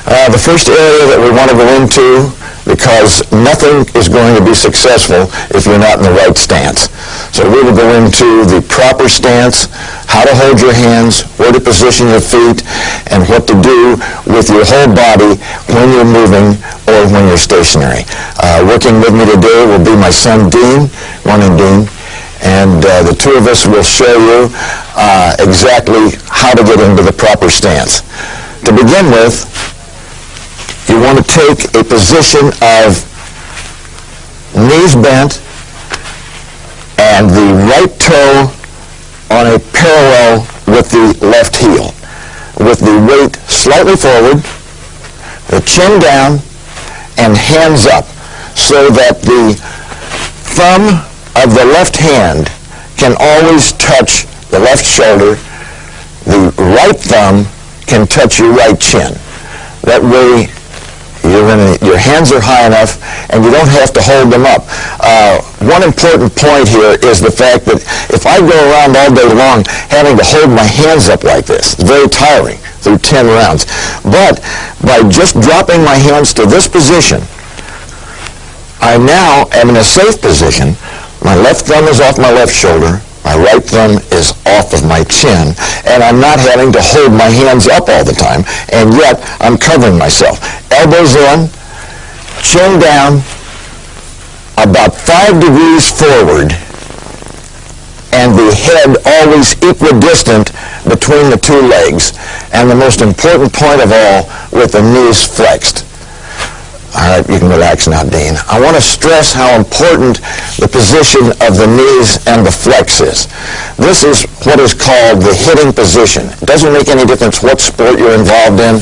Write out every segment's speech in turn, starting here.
The first area that we want to go into, because nothing is going to be successful if you're not in the right stance. So we will go into the proper stance, how to hold your hands, where to position your feet, and what to do with your whole body when you're moving or when you're stationary. Working with me today will be my son Dean. Morning, Dean. And the two of us will show you exactly how to get into the proper stance. To begin with, you want to take a position of knees bent and the right toe on a parallel with the left heel, with the weight slightly forward, the chin down, and hands up, so that the thumb of the left hand can always touch the left shoulder. The right thumb can touch your right chin. That way, your hands are high enough and you don't have to hold them up. One important point here is the fact that if I go around all day long having to hold my hands up like this, it's very tiring through 10 rounds. But by just dropping my hands to this position, I now am in a safe position. My left thumb is off my left shoulder. My right thumb is off of my chin, and I'm not having to hold my hands up all the time, and yet I'm covering myself. Elbows in, chin down, about 5 degrees forward, and the head always equidistant between the two legs. And the most important point of all, with the knees flexed. All right, you can relax now, Dean. I want to stress how important the position of the knees and the flex is. This is what is called the hitting position. It doesn't make any difference what sport you're involved in.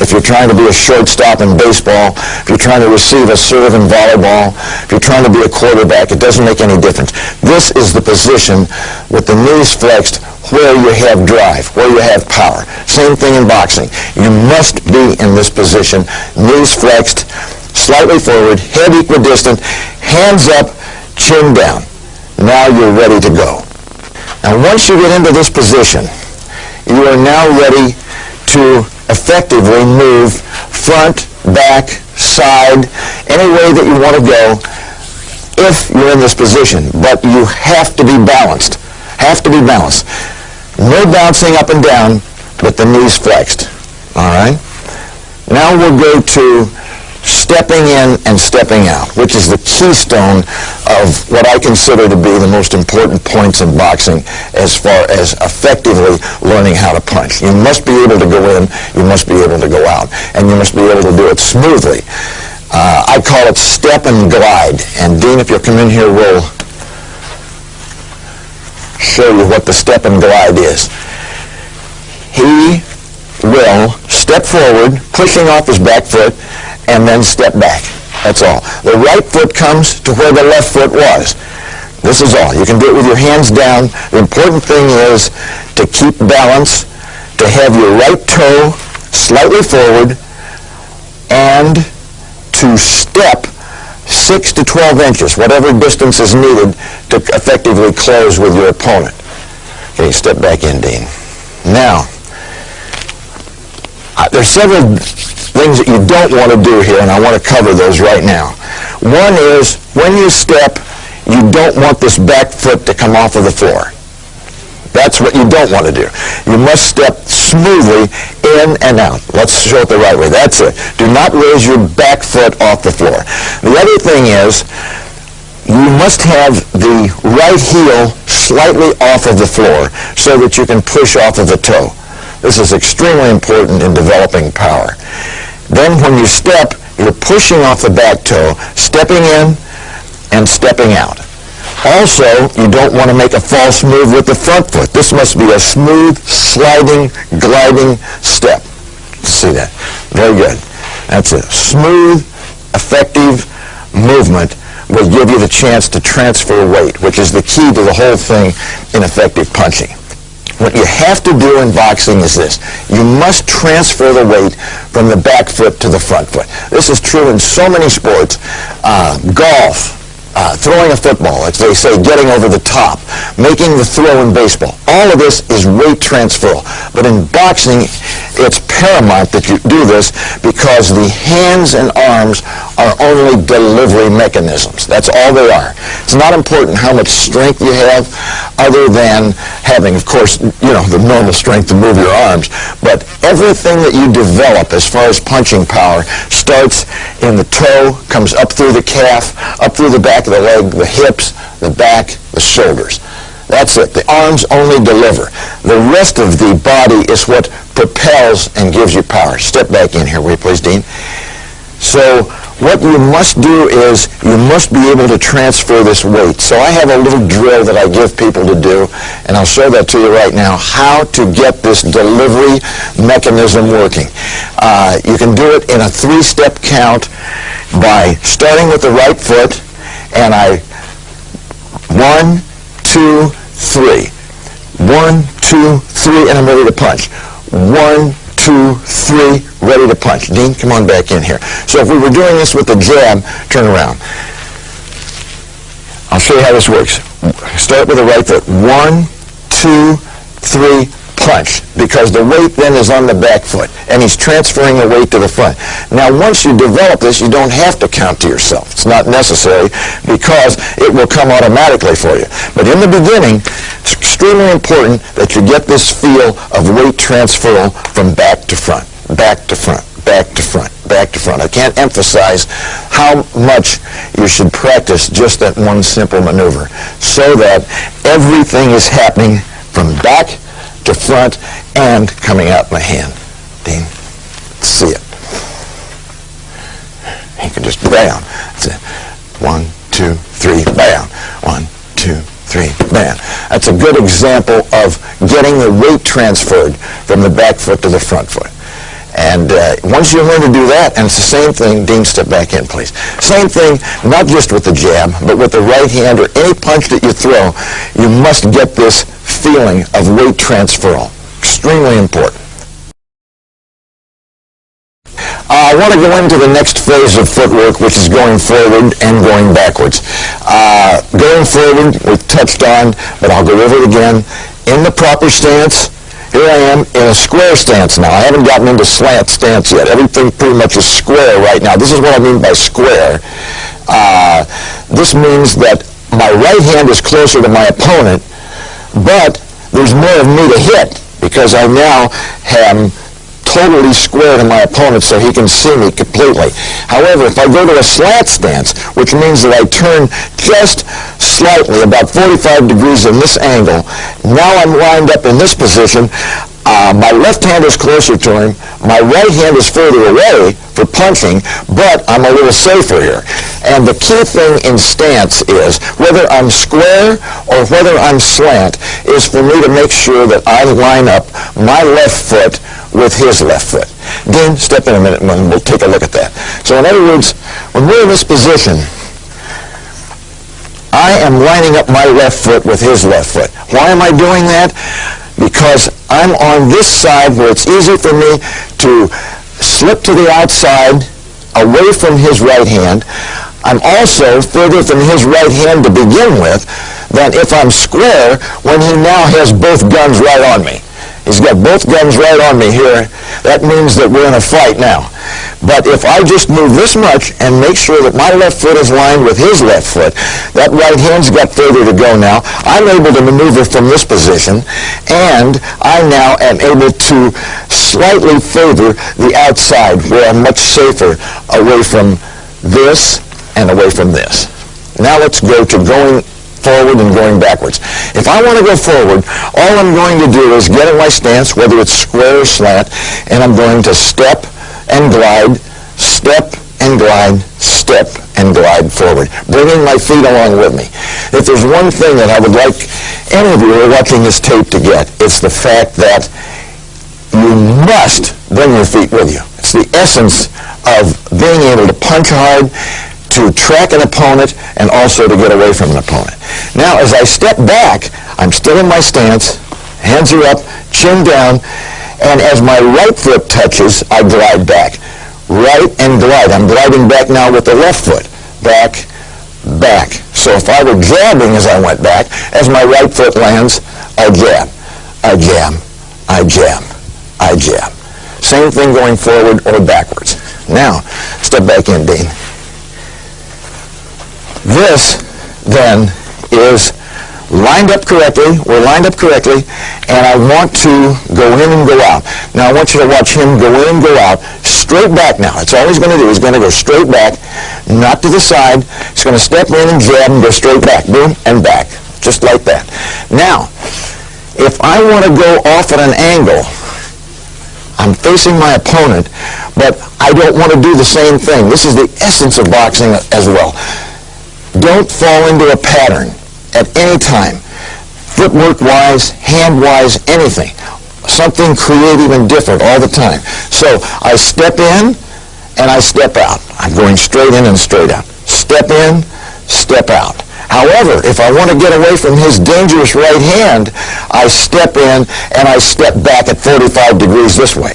If you're trying to be a shortstop in baseball, if you're trying to receive a serve in volleyball, if you're trying to be a quarterback, it doesn't make any difference. This is the position with the knees flexed, where you have drive, where you have power. Same thing in boxing. You must be in this position, knees flexed, slightly forward, head equidistant, hands up, chin down. Now you're ready to go. Now once you get into this position, you are now ready to effectively move front, back, side, any way that you want to go if you're in this position. But you have to be balanced. Have to be balanced. No bouncing up and down, but the knees flexed. All right? Now we'll go to stepping in and stepping out, which is the keystone of what I consider to be the most important points in boxing as far as effectively learning how to punch. You must be able to go in, you must be able to go out, and you must be able to do it smoothly. I call it step and glide. And Dean, if you'll come in here, we'll show you what the step and glide is. He will step forward, pushing off his back foot, and then step back. That's all. The right foot comes to where the left foot was. This is all. You can do it with your hands down. The important thing is to keep balance, to have your right toe slightly forward, and to step 6 to 12 inches, whatever distance is needed to effectively close with your opponent. Okay, step back in, Dean. Now, there's several things that you don't want to do here, and I want to cover those right now. One is, when you step, you don't want this back foot to come off of the floor. That's what you don't want to do. You must step smoothly in and out. Let's show it the right way. That's it. Do not raise your back foot off the floor. The other thing is, you must have the right heel slightly off of the floor so that you can push off of the toe. This is extremely important in developing power. Then when you step, you're pushing off the back toe, stepping in and stepping out. Also, you don't want to make a false move with the front foot. This must be a smooth, sliding, gliding step. See that? Very good. That's it. Smooth, effective movement will give you the chance to transfer weight, which is the key to the whole thing in effective punching. What you have to do in boxing is this. You must transfer the weight from the back foot to the front foot. This is true in so many sports. Golf, throwing a football, as they say, getting over the top. making the throw in baseball. All of this is weight transfer. But in boxing, it's paramount that you do this because the hands and arms are only delivery mechanisms. That's all they are. It's not important how much strength you have other than having, of course, the normal strength to move your arms. But everything that you develop as far as punching power starts in the toe, comes up through the calf, up through the back of the leg, the hips, the back, the shoulders. That's it. The arms only deliver. The rest of the body is what propels and gives you power. Step back in here, will you please, Dean? So what you must do is you must be able to transfer this weight. So I have a little drill that I give people to do, and I'll show that to you right now, how to get this delivery mechanism working. You can do it in a 3-step count by starting with the right foot, and 1, 2, 3. 1, 2, 3, and I'm ready to punch. 1, 2, 3, ready to punch. Dean, come on back in here. So if we were doing this with the jab, turn around. I'll show you how this works. Start with the right foot. 1, 2, 3, punch. Because the weight then is on the back foot, and he's transferring the weight to the front. Now, once you develop this, you don't have to count to yourself. It's not necessary because it will come automatically for you. But in the beginning, it's extremely important that you get this feel of weight transfer from back to front, back to front, back to front, back to front. I can't emphasize how much you should practice just that one simple maneuver so that everything is happening from back to front and coming out in the hand. Dean, let's see it. You can just bam. That's it. 1, 2, 3, bam. 1, 2, 3, bam. That's a good example of getting the weight transferred from the back foot to the front foot. And once you learn to do that, and it's the same thing, Dean, step back in, please. Same thing, not just with the jab, but with the right hand or any punch that you throw, you must get this feeling of weight transfer. Extremely important. I want to go into the next phase of footwork, which is going forward and going backwards. Going forward, we've touched on, but I'll go over it again. In the proper stance, here I am in a square stance now. I haven't gotten into slant stance yet. Everything pretty much is square right now. This is what I mean by square. This means that my right hand is closer to my opponent, but there's more of me to hit because I now am totally square to my opponent so he can see me completely. However, if I go to a slant stance, which means that I turn just slightly, about 45 degrees in this angle, now I'm lined up in this position. My left hand is closer to him. My right hand is further away for punching, but I'm a little safer here. And the key thing in stance is, whether I'm square or whether I'm slant, is for me to make sure that I line up my left foot with his left foot. Dean, step in a minute and we'll take a look at that. So in other words, when we're in this position, I am lining up my left foot with his left foot. Why am I doing that? Because I'm on this side where it's easy for me to slip to the outside away from his right hand. I'm also further from his right hand to begin with than if I'm square when he now has both guns right on me. He's got both guns right on me here. That means that we're in a fight now. But if I just move this much and make sure that my left foot is lined with his left foot, that right hand's got further to go now. I'm able to maneuver from this position, and I now am able to slightly favor the outside where I'm much safer away from this and away from this. Now let's go to going forward and going backwards. If I want to go forward, all I'm going to do is get in my stance, whether it's square or slant, and I'm going to step and glide, step and glide, step and glide forward, bringing my feet along with me. If there's one thing that I would like any of you who are watching this tape to get, it's the fact that you must bring your feet with you. It's the essence of being able to punch hard, to track an opponent, and also to get away from an opponent. Now, as I step back, I'm still in my stance, hands are up, chin down, and as my right foot touches, I glide back. Right and glide. I'm gliding back now with the left foot. Back, back. So if I were jabbing as I went back, as my right foot lands, I jab, I jab, I jab, I jab. Same thing going forward or backwards. Now, step back in, Dean. This, then, is lined up correctly. We're lined up correctly, and I want to go in and go out. Now, I want you to watch him go in and go out, straight back now. That's all he's going to do. He's going to go straight back, not to the side. He's going to step in and jab and go straight back, boom, and back, just like that. Now, if I want to go off at an angle, I'm facing my opponent, but I don't want to do the same thing. This is the essence of boxing as well. Don't fall into a pattern at any time, footwork-wise, hand-wise, anything. Something creative and different all the time. So I step in and I step out. I'm going straight in and straight out. Step in, step out. However, if I want to get away from his dangerous right hand, I step in and I step back at 45 degrees this way.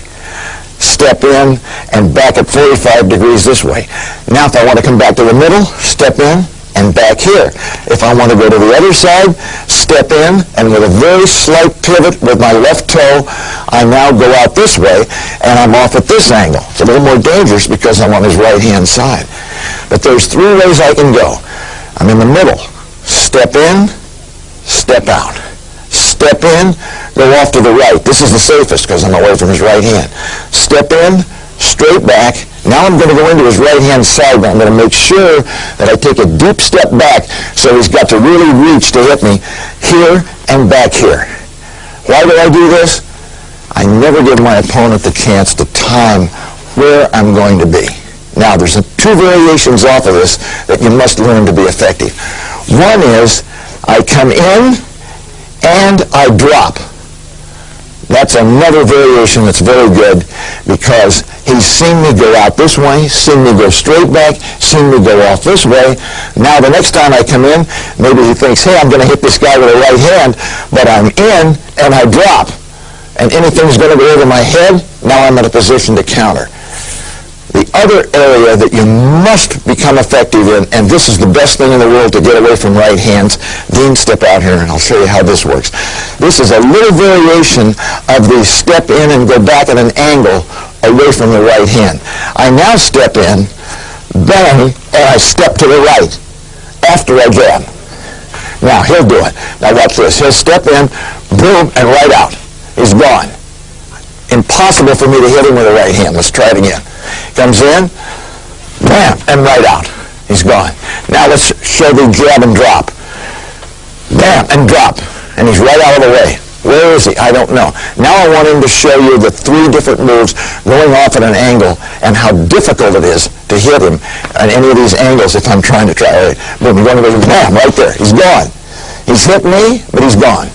Step in and back at 45 degrees this way. Now if I want to come back to the middle, step in and back here. If I want to go to the other side, step in, and with a very slight pivot with my left toe, I now go out this way, and I'm off at this angle. It's a little more dangerous because I'm on his right-hand side. But there's three ways I can go. I'm in the middle. Step in, step out. Step in, go off to the right. This is the safest because I'm away from his right hand. Step in, straight back. Now I'm going to go into his right-hand side, but I'm going to make sure that I take a deep step back so he's got to really reach to hit me here and back here. Why do I do this? I never give my opponent the chance to time where I'm going to be. Now, there's two variations off of this that you must learn to be effective. One is I come in and I drop. That's another variation that's very good because he's seen me go out this way, seen me go straight back, seen me go off this way. Now the next time I come in, maybe he thinks, hey, I'm going to hit this guy with a right hand, but I'm in and I drop. And anything's going to go over my head, now I'm in a position to counter. The other area that you must become effective in, and this is the best thing in the world to get away from right hands. Dean, step out here and I'll show you how this works. This is a little variation of the step in and go back at an angle away from the right hand. I now step in, bang, and I step to the right after I jab. Now, he'll do it. Now watch this. He'll step in, boom, and right out. He's gone. Impossible for me to hit him with a right hand. Let's try it again. Comes in, bam, and right out. He's gone. Now let's show the jab and drop. Bam, and drop. And he's right out of the way. Where is he? I don't know. Now I want him to show you the three different moves going off at an angle and how difficult it is to hit him at any of these angles if I'm trying to try. All right, boom, you're going to go, bam, right there. He's gone. He's hit me, but he's gone.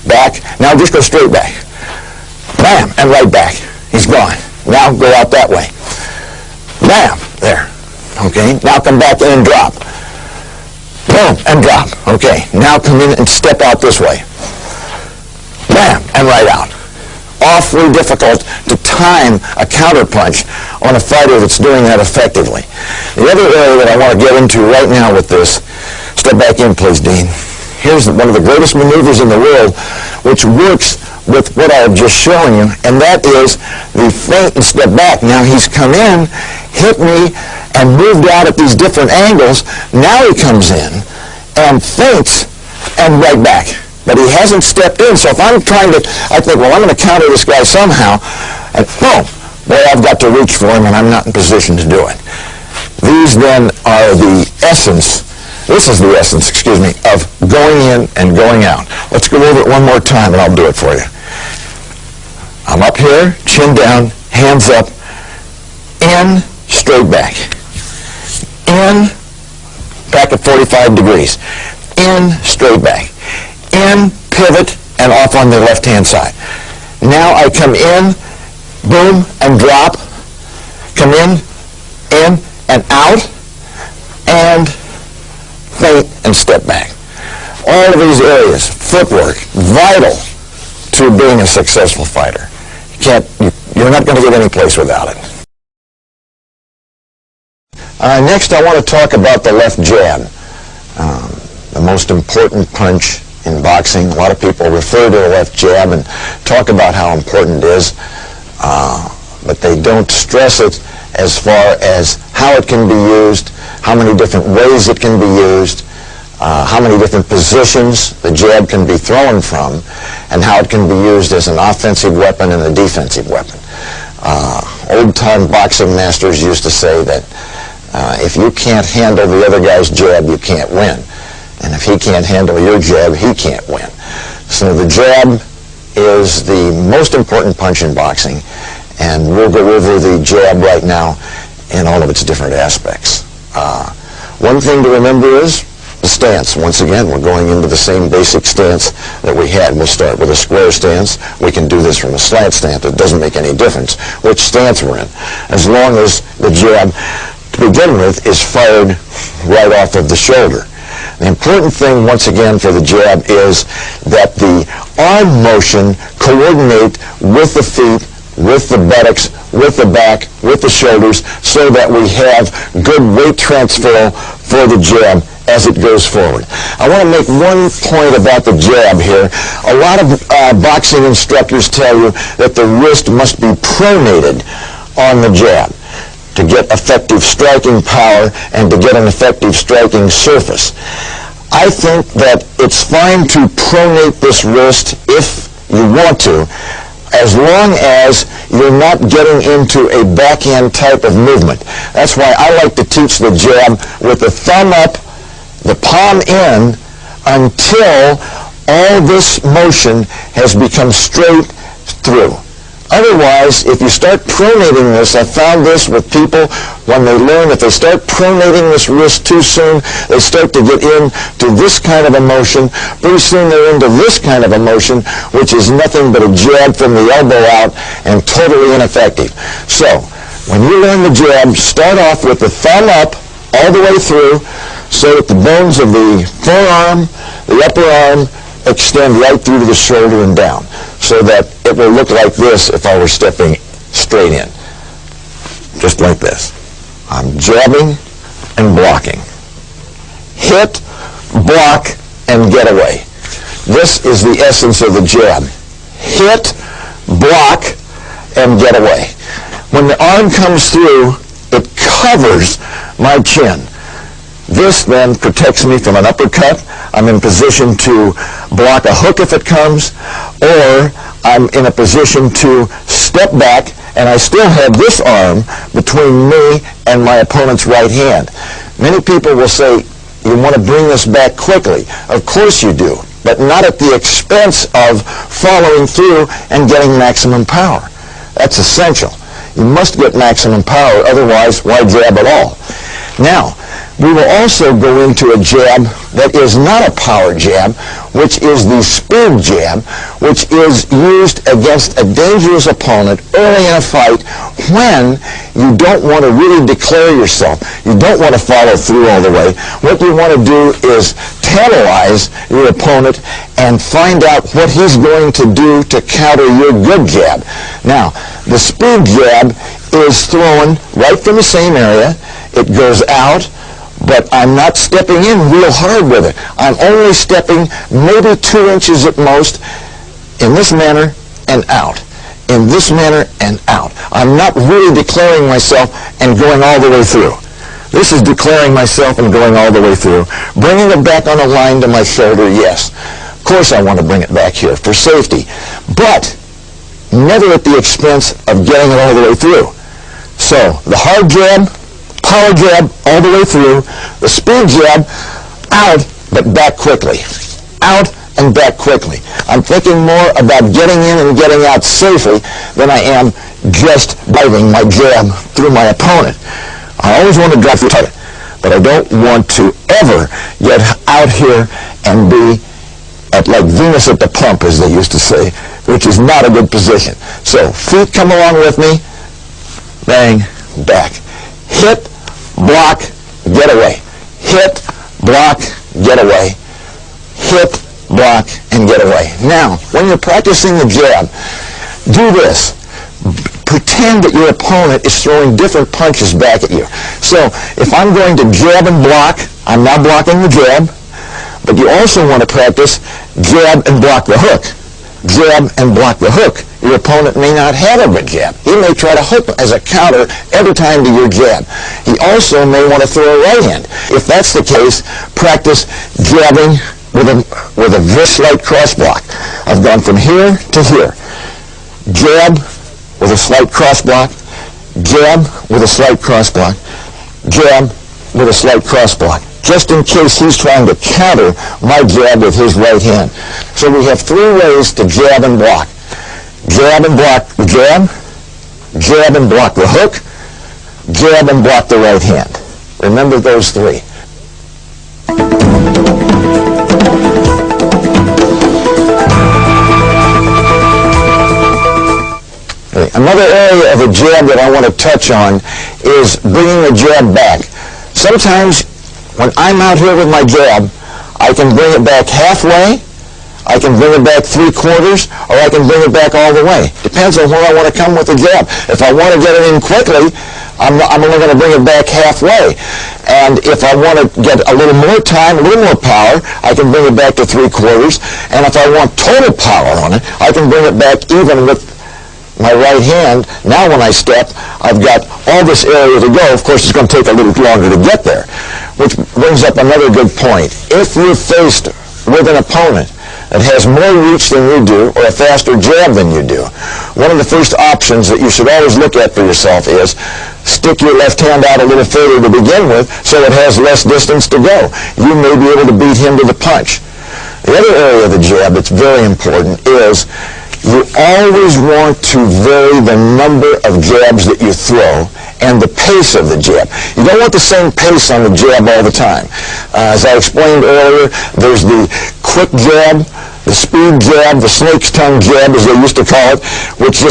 Back. Now just go straight back. Bam, and right back. He's gone. Now go out that way. Bam, there. Okay, now come back in and drop. Boom, and drop. Okay, now come in and step out this way. Bam, and right out. Awfully difficult to time a counter punch on a fighter that's doing that effectively. The other area that I want to get into right now with this, step back in please, Dean. Here's one of the greatest maneuvers in the world, which works with what I have just shown you, and that is the feint and step back. Now he's come in, hit me, and moved out at these different angles. Now he comes in and feints and right back. But he hasn't stepped in, so if I'm trying to, I think, well, I'm going to counter this guy somehow, and boom, boy, I've got to reach for him, and I'm not in position to do it. These then are the essence, this is the essence, excuse me, of going in and going out. Let's go over it one more time, and I'll do it for you. I'm up here, chin down, hands up, in, straight back. In, back at 45 degrees. In, straight back. In, pivot, and off on the left-hand side. Now I come in, boom, and drop. Come in, and out, and feint, and step back. All of these areas, footwork, vital to being a successful fighter. You're not going to get any place without it. Next, I want to talk about the left jab. the most important punch in boxing. A lot of people refer to a left jab and talk about how important it is, but they don't stress it as far as how it can be used, how many different ways it can be used, how many different positions the jab can be thrown from, and how it can be used as an offensive weapon and a defensive weapon. Old-time boxing masters used to say that if you can't handle the other guy's jab, you can't win. And if he can't handle your jab, he can't win. So the jab is the most important punch in boxing, and we'll go over the jab right now in all of its different aspects. One thing to remember is the stance. Once again, we're going into the same basic stance that we had. We'll start with a square stance. We can do this from a slant stance. It doesn't make any difference which stance we're in, as long as the jab, to begin with, is fired right off of the shoulder. The important thing, once again, for the jab is that the arm motion coordinate with the feet, with the buttocks, with the back, with the shoulders, so that we have good weight transfer for the jab as it goes forward. I want to make one point about the jab here. A lot of boxing instructors tell you that the wrist must be pronated on the jab to get effective striking power and to get an effective striking surface. I think that it's fine to pronate this wrist if you want to, as long as you're not getting into a backhand type of movement. That's why I like to teach the jab with the thumb up, the palm in, until all this motion has become straight through. Otherwise, if you start pronating this, I found this with people when they learn, if they start pronating this wrist too soon, they start to get into this kind of a motion. Pretty soon they're into this kind of a motion, which is nothing but a jab from the elbow out and totally ineffective. So, when you learn the jab, start off with the thumb up all the way through so that the bones of the forearm, the upper arm, extend right through to the shoulder and down, so that it will look like this if I were stepping straight in. Just like this. I'm jabbing and blocking. Hit, block, and get away. This is the essence of the jab. Hit, block, and get away. When the arm comes through, it covers my chin. This then protects me from an uppercut. I'm in position to block a hook if it comes, or I'm in a position to step back and I still have this arm between me and my opponent's right hand. Many people will say, you want to bring this back quickly. Of course you do, but not at the expense of following through and getting maximum power. That's essential. You must get maximum power, otherwise why jab at all? Now, we will also go into a jab that is not a power jab, which is the speed jab, which is used against a dangerous opponent early in a fight when you don't want to really declare yourself. You don't want to follow through all the way. What you want to do is tantalize your opponent and find out what he's going to do to counter your good jab. Now, the speed jab is thrown right from the same area. It goes out, but I'm not stepping in real hard with it. I'm only stepping maybe 2 inches at most in this manner and out. In this manner and out. I'm not really declaring myself and going all the way through. This is declaring myself and going all the way through. Bringing it back on a line to my shoulder, yes. Of course I want to bring it back here for safety. But never at the expense of getting it all the way through. So, the hard jab, power jab all the way through, the speed jab, out, but back quickly. Out and back quickly. I'm thinking more about getting in and getting out safely than I am just driving my jab through my opponent. I always want to drive through target, but I don't want to ever get out here and be at like Venus at the pump, as they used to say, which is not a good position. So, feet come along with me, bang, back. Hit, block, get away. Hit, block, get away. Hit, block, and get away. Now, when you're practicing the jab, do this. Pretend that your opponent is throwing different punches back at you. So, if I'm going to jab and block, I'm now blocking the jab. But you also want to practice jab and block the hook. Jab and block the hook. Your opponent may not have a good jab. He may try to hook as a counter every time to your jab. He also may want to throw a right hand. If that's the case, practice jabbing with a very slight cross block. I've gone from here to here. Jab with a slight cross block. Jab with a slight cross block. Jab with a slight cross block, just in case he's trying to counter my jab with his right hand. So we have three ways to jab and block. Jab and block the jab, jab and block the hook, jab and block the right hand. Remember those three. Another area of a jab that I want to touch on is bringing the jab back. Sometimes when I'm out here with my jab, I can bring it back halfway, I can bring it back 3/4, or I can bring it back all the way. Depends on where I want to come with the jab. If I want to get it in quickly, I'm only going to bring it back halfway. And if I want to get a little more time, a little more power, I can bring it back to 3/4. And if I want total power on it, I can bring it back even with my right hand. Now when I step, I've got all this area to go. Of course, it's going to take a little longer to get there, which brings up another good point. If you're faced with an opponent that has more reach than you do or a faster jab than you do, one of the first options that you should always look at for yourself is stick your left hand out a little further to begin with so it has less distance to go. You may be able to beat him to the punch. The other area of the jab that's very important is you always want to vary the number of jabs that you throw and the pace of the jab. You don't want the same pace on the jab all the time. As I explained earlier, there's the quick jab, the speed jab, the snake's tongue jab, as they used to call it, which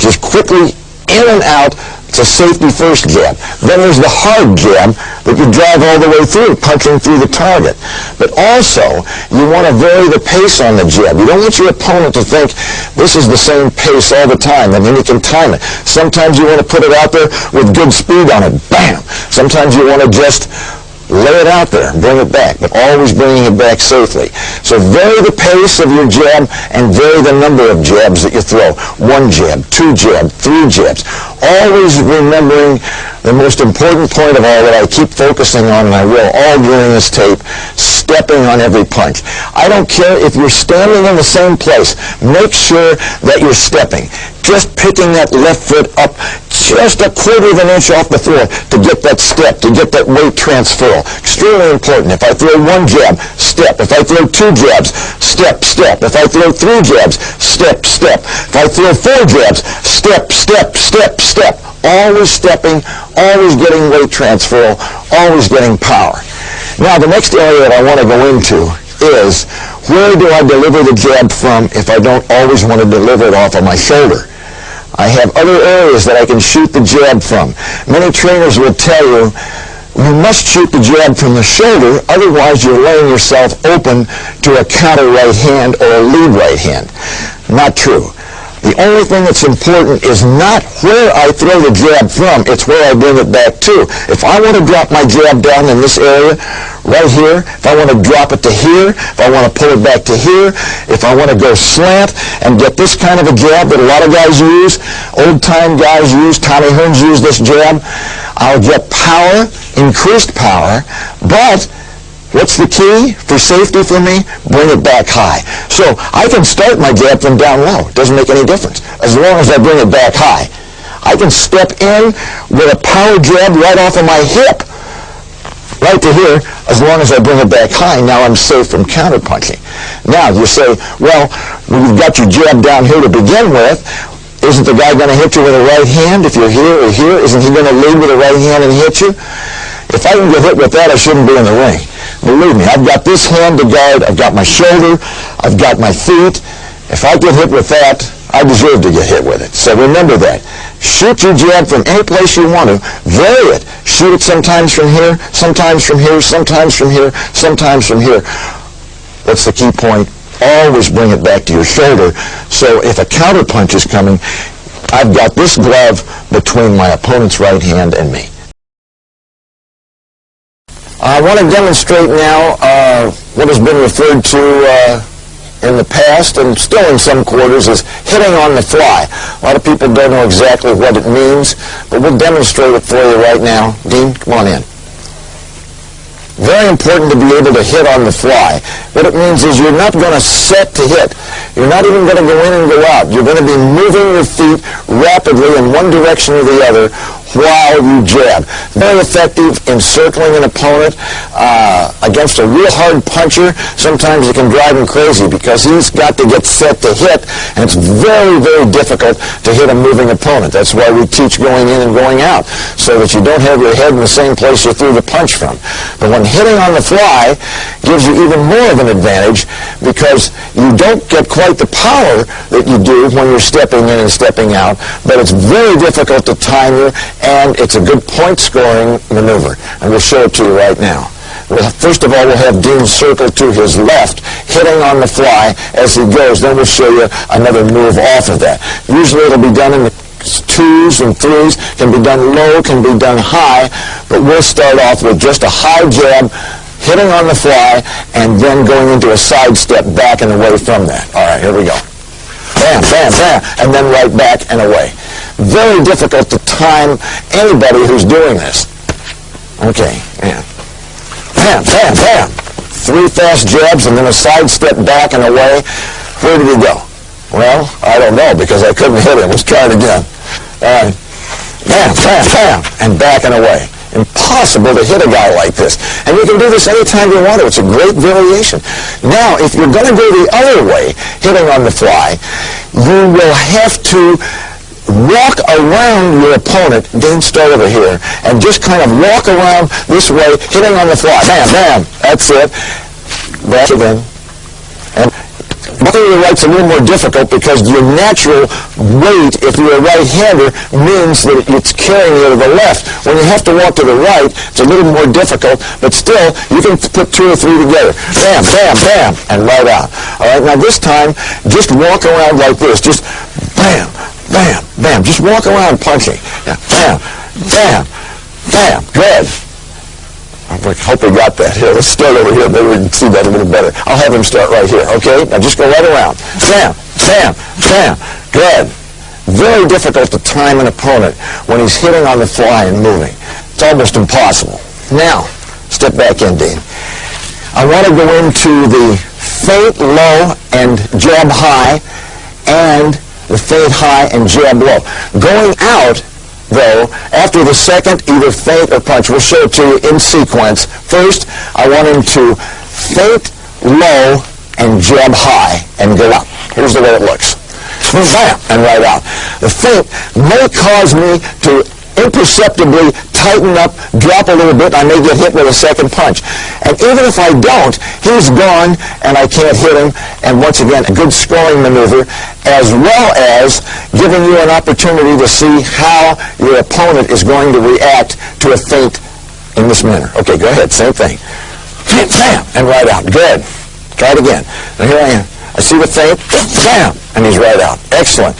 is quickly in and out. It's a safety first jab. Then there's the hard jab that you drive all the way through, punching through the target. But also, you want to vary the pace on the jab. You don't want your opponent to think this is the same pace all the time, and then you can time it. Sometimes you want to put it out there with good speed on it. Bam! Sometimes you want to just lay it out there and bring it back, but always bringing it back safely. So vary the pace of your jab and vary the number of jabs that you throw. 1 jab, 2 jab, 3 jabs. Always remembering the most important point of all that I keep focusing on, and I will all during this tape, stepping on every punch. I don't care if you're standing in the same place. Make sure that you're stepping. Just picking that left foot up just a 1/4 of an inch off the floor to get that step, to get that weight transfer. Extremely important. If I throw 1 jab, step. If I throw 2 jabs, step, step. If I throw 3 jabs, step, step. If I throw 4 jabs, step, step, step, step. Always stepping, always getting weight transfer, always getting power. Now, the next area that I want to go into is where do I deliver the jab from if I don't always want to deliver it off of my shoulder? I have other areas that I can shoot the jab from. Many trainers will tell you you must shoot the jab from the shoulder, otherwise you're laying yourself open to a counter right hand or a lead right hand. Not true. The only thing that's important is not where I throw the jab from, it's where I bring it back to. If I want to drop my jab down in this area, right here, if I want to drop it to here, if I want to pull it back to here, if I want to go slant and get this kind of a jab that a lot of guys use, old-time guys use, Tommy Hearns used this jab, I'll get power, increased power, but what's the key for safety for me? Bring it back high. So I can start my jab from down low. It doesn't make any difference as long as I bring it back high. I can step in with a power jab right off of my hip, right to here, as long as I bring it back high. Now I'm safe from counterpunching. Now you say, well, you've got your jab down here to begin with. Isn't the guy going to hit you with a right hand if you're here or here? Isn't he going to lead with a right hand and hit you? If I can get hit with that, I shouldn't be in the ring. Believe me, I've got this hand to guard, I've got my shoulder, I've got my feet. If I get hit with that, I deserve to get hit with it. So remember that. Shoot your jab from any place you want to. Vary it. Shoot it sometimes from here, sometimes from here, sometimes from here, sometimes from here. That's the key point. Always bring it back to your shoulder. So if a counter punch is coming, I've got this glove between my opponent's right hand and me. I want to demonstrate now what has been referred to in the past and still in some quarters as hitting on the fly. A lot of people don't know exactly what it means, but we'll demonstrate it for you right now. Dean, come on in. Very important to be able to hit on the fly. What it means is you're not going to set to hit. You're not even going to go in and go out. You're going to be moving your feet rapidly in one direction or the other while you jab. Very effective in circling an opponent against a real hard puncher. Sometimes it can drive him crazy because he's got to get set to hit, and it's very, very difficult to hit a moving opponent. That's why we teach going in and going out, so that you don't have your head in the same place you threw the punch from. But when hitting on the fly gives you even more of an advantage because you don't get quite the power that you do when you're stepping in and stepping out, but it's very difficult to time you, and it's a good point-scoring maneuver. And we'll show it to you right now. First of all, we'll have Dean circle to his left, hitting on the fly as he goes. Then we'll show you another move off of that. Usually it'll be done in the 2s and 3s, can be done low, can be done high, but we'll start off with just a high jab, hitting on the fly, and then going into a side step back and away from that. All right, here we go. Bam, bam, bam, and then right back and away. Very difficult to time anybody who's doing this. Okay, man. Bam, bam, bam. 3 fast jabs and then a side step back and away. Where did he go? Well, I don't know because I couldn't hit him. Let's try it again. All right. Bam, bam, bam, and back and away. Impossible to hit a guy like this. And you can do this anytime you want to. It's a great variation. Now, if you're going to go the other way, hitting on the fly, you will have to walk around your opponent. Dean, start over here, and just kind of walk around this way, hitting on the fly. Bam, bam. That's it. Back again. And walking to the right's a little more difficult because your natural weight, if you're a right-hander, means that it's carrying you to the left. When you have to walk to the right, it's a little more difficult, but still, you can put 2 or 3 together. Bam, bam, bam, and right out. All right, now this time, just walk around like this. Just bam, bam, bam. Just walk around punching. Yeah, bam, bam, bam. Good. I hope we got that. Here, let's start over here. Maybe we can see that a little better. I'll have him start right here, okay? Now just go right around. Bam, bam, bam. Good. Very difficult to time an opponent when he's hitting on the fly and moving. It's almost impossible. Now, step back in, Dean. I want to go into the feint low and jab high and the feint high and jab low. Going out, though, after the second, either feint or punch. We'll show it to you in sequence. First, I want him to feint low and jab high and go out. Here's the way it looks. Bam, and right out. The feint may cause me to imperceptibly tighten up, drop a little bit, I may get hit with a second punch. And even if I don't, he's gone and I can't hit him. And once again, a good scoring maneuver, as well as giving you an opportunity to see how your opponent is going to react to a feint in this manner. Okay, go ahead, same thing. Bam, and right out. Good. Try it again. Now here I am. I see the feint, bam, and he's right out. Excellent.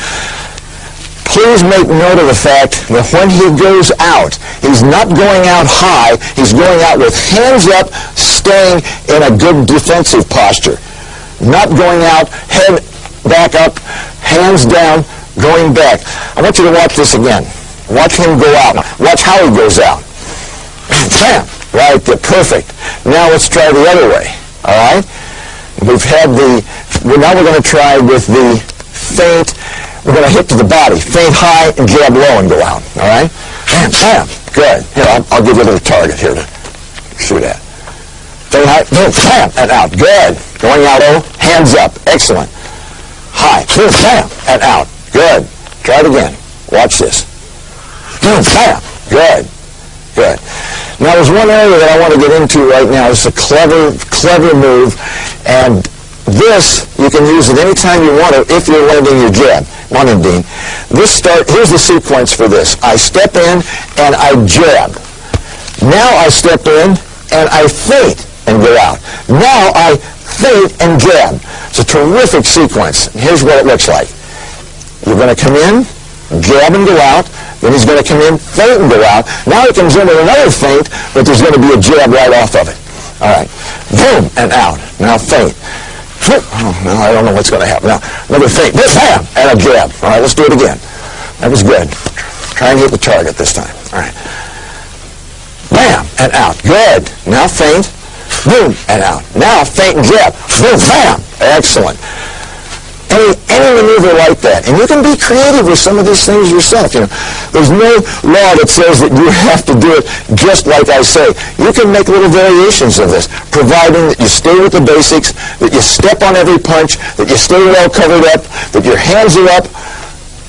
Please make note of the fact that when he goes out, he's not going out high, he's going out with hands up, staying in a good defensive posture. Not going out, head back up, hands down, going back. I want you to watch this again. Watch him go out. Watch how he goes out. Bam! Right there, perfect. Now let's try the other way, all right? Now we're going to try with the feint. We're going to hit to the body. Feint high and jab low and go out. All right? Bam, bam. Good. Here, I'll give you a little target here to shoot at. Feint high, boom, bam, and out. Good. Going out low, hands up. Excellent. High, boom, bam, and out. Good. Try it again. Watch this. Boom, bam. Good. Good. Now, there's one area that I want to get into right now. It's a clever, clever move, and this you can use it anytime you want to if you're landing your jab. Come on in, Dean. Here's the sequence for this. I step in and I jab. Now I step in and I feint and go out. Now I feint and jab. It's a terrific sequence. Here's what it looks like. You're going to come in, jab and go out, Then he's going to come in, feint, and go out. Now he comes in with another feint, but there's going to be a jab right off of it. All right. Boom, and out. Now feint. Oh, no, I don't know what's going to happen. Now, another feint. Bam, and a jab. All right, let's do it again. That was good. Try and hit the target this time. All right. Bam, and out. Good. Now feint. Boom, and out. Now feint and jab. Boom, bam. Excellent. Any maneuver like that. And you can be creative with some of these things yourself. You know, there's no law that says that you have to do it just like I say. You can make little variations of this, providing that you stay with the basics, that you step on every punch, that you stay well covered up, that your hands are up,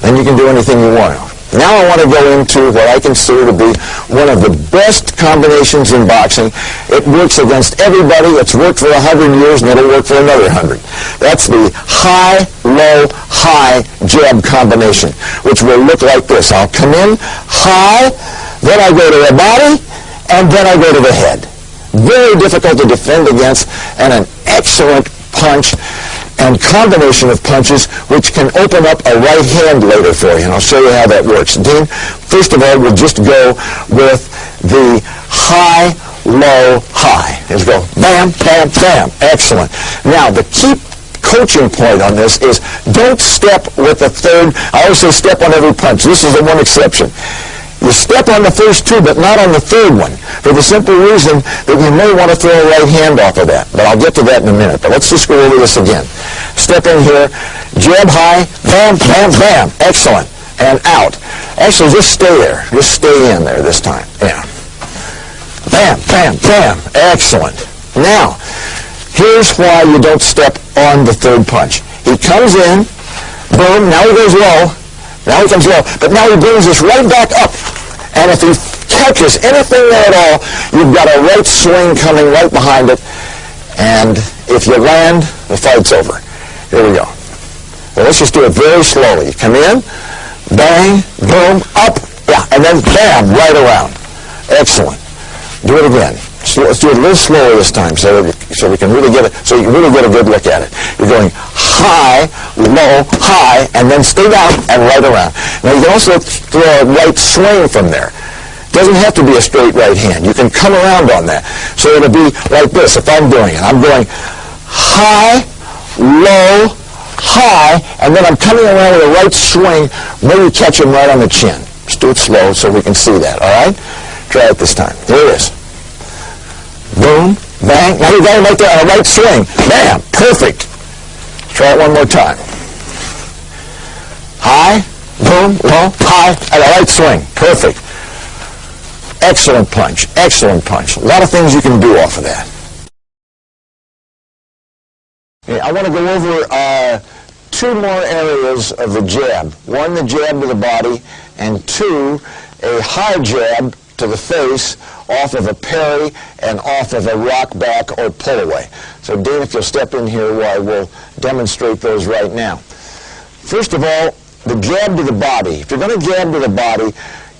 then you can do anything you want. Now I want to go into what I consider to be one of the best combinations in boxing. It works against everybody. It's worked for 100 years, and it'll work for another 100. That's the high, low, high jab combination, which will look like this. I'll come in high, then I go to the body, and then I go to the head. Very difficult to defend against, and an excellent punch and combination of punches which can open up a right hand later for you, and I'll show you how that works. Dean, first of all, we'll just go with the high, low, high. Let's go bam, bam, bam. Excellent. Now, the key coaching point on this is don't step with the third. I always say step on every punch. This is the one exception. You step on the first two, but not on the third one, for the simple reason that you may want to throw a right hand off of that. But I'll get to that in a minute. But let's just go over this again. Step in here, jab high, bam, bam, bam. Excellent. And out. Actually, just stay there. Just stay in there this time. Yeah. Bam, bam, bam. Excellent. Now, here's why you don't step on the third punch. He comes in, boom, now he goes low. Now he comes low, but now he brings us right back up. And if he catches anything there at all, you've got a right swing coming right behind it. And if you land, the fight's over. Here we go. Well, let's just do it very slowly. You come in, bang, boom, up, yeah, and then bam, right around. Excellent. Do it again. So let's do it a little slower this time so we can really get it, so you can really get a good look at it. You're going high, low, high, and then stay down and right around. Now you can also throw a right swing from there. It doesn't have to be a straight right hand. You can come around on that. So it'll be like this if I'm doing it. I'm going high, low, high, and then I'm coming around with a right swing, maybe catch him right on the chin. Just do it slow so we can see that, all right? Try it this time. Here it is. Boom, bang. Now you're going right there on a right swing. Bam, perfect. Try it one more time. High, boom, low, high, and a right swing. Perfect. Excellent punch. Excellent punch. A lot of things you can do off of that. Okay, I want to go over two more areas of the jab. One, the jab to the body, and two, a high jab to the face off of a parry and off of a rock back or pull away. So Dean, if you'll step in here while we'll demonstrate those right now. First of all, the jab to the body. If you're going to jab to the body,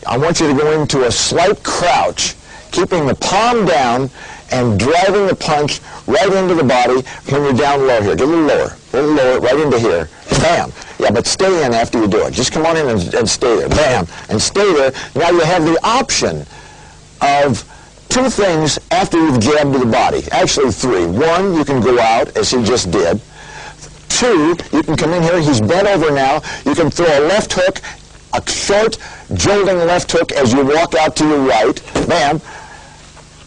I want you to go into a slight crouch, keeping the palm down and driving the punch right into the body when you're down low here. Get a little lower, right into here. Bam. Yeah, but stay in after you do it. Just come on in and stay there. Bam. And stay there. Now you have the option of two things after you've jabbed to the body. Actually, three. One, you can go out, as he just did. Two, you can come in here. He's bent over now. You can throw a left hook, a short, jolting left hook as you walk out to your right. Bam.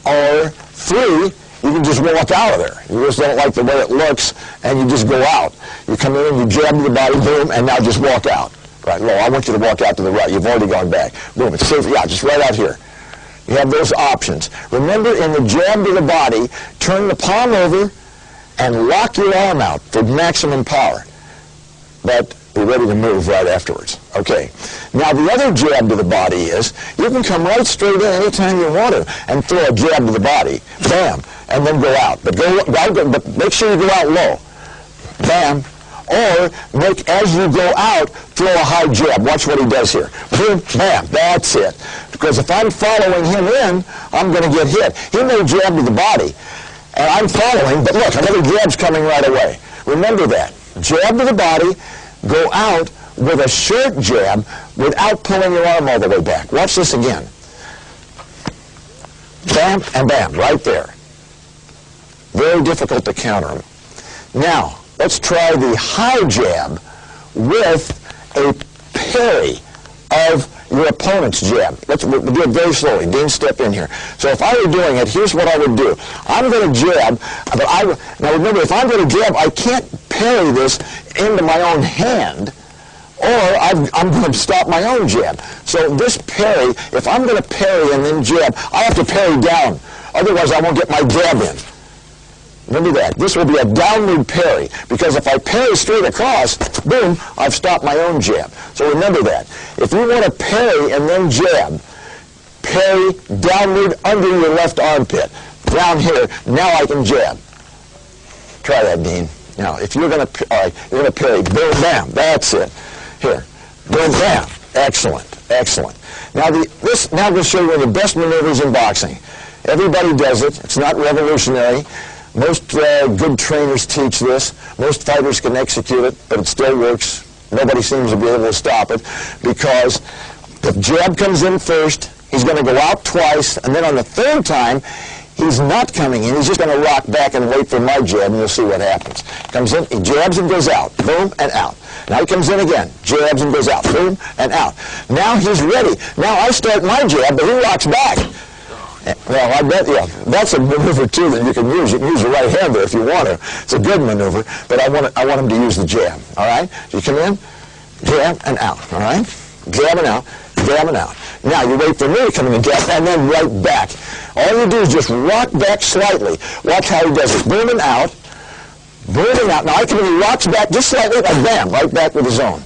Or three, you can just walk out of there. You just don't like the way it looks, and you just go out. You come in and you jab to the body, boom, and now just walk out. Right, low. I want you to walk out to the right. You've already gone back. Boom, it's safe. Yeah, just right out here. You have those options. Remember, in the jab to the body, turn the palm over and lock your arm out for maximum power. But be ready to move right afterwards. Okay. Now, the other jab to the body is you can come right straight in anytime you want to and throw a jab to the body. Bam. And then go out. But but make sure you go out low. Bam. Or as you go out, throw a high jab. Watch what he does here. Boom, bam. That's it. Because if I'm following him in, I'm going to get hit. He may jab to the body, and I'm following, but look, another jab's coming right away. Remember that. Jab to the body, go out with a short jab, without pulling your arm all the way back. Watch this again. Bam and bam, right there. Very difficult to counter them. Now, let's try the high jab with a parry of your opponent's jab. We'll do it very slowly. Dean, step in here. So if I were doing it, here's what I would do. I'm going to jab, but now remember, if I'm going to jab, I can't parry this into my own hand, or I'm going to stop my own jab. So this parry, if I'm going to parry and then jab, I have to parry down. Otherwise, I won't get my jab in. Remember that. This will be a downward parry, because if I parry straight across, boom, I've stopped my own jab. So remember that. If you want to parry and then jab, parry downward under your left armpit. Down here, now I can jab. Try that, Dean. Now, if you're going to, all right, you're going to parry, boom, bam, that's it. Here, boom, bam. Excellent, excellent. Now, now I'm going to show you one of the best maneuvers in boxing. Everybody does it. It's not revolutionary. Most good trainers teach this. Most fighters can execute it, but it still works. Nobody seems to be able to stop it, because the jab comes in first, he's going to go out twice, and then on the third time, he's not coming in. He's just going to rock back and wait for my jab, and you'll see what happens. Comes in, he jabs and goes out, boom, and out. Now he comes in again, jabs and goes out, boom, and out. Now he's ready. Now I start my jab, but he rocks back. Well, I bet, yeah, that's a maneuver, too, that you can use. You can use the right hand there if you want to. It's a good maneuver, but I want him to use the jab, all right? So you come in, jab, and out, all right? Jab and out, jab and out. Now, you wait for me to come in and jab, and then right back. All you do is just rock back slightly. Watch how he does it. Boom and out, boom and out. Now, I come in, he rocks back just slightly, and bam, right back with his own.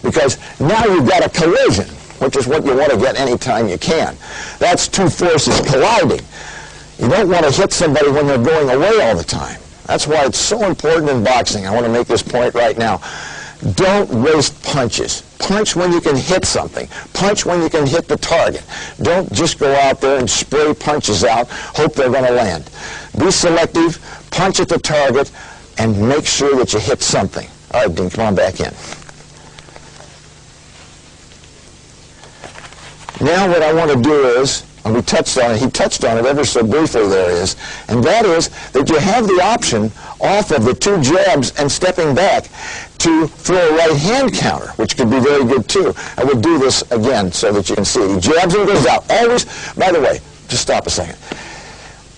Because now you've got a collision, which is what you want to get anytime you can. That's two forces colliding. You don't want to hit somebody when they're going away all the time. That's why it's so important in boxing. I want to make this point right now. Don't waste punches. Punch when you can hit something. Punch when you can hit the target. Don't just go out there and spray punches out, hope they're going to land. Be selective, punch at the target, and make sure that you hit something. All right, Dean, come on back in. Now what I want to do is, and we touched on it, he touched on it ever so briefly there is, and that is that you have the option off of the two jabs and stepping back to throw a right hand counter, which could be very good too. I will do this again so that you can see it. He jabs and goes out. Always, by the way, just stop a second.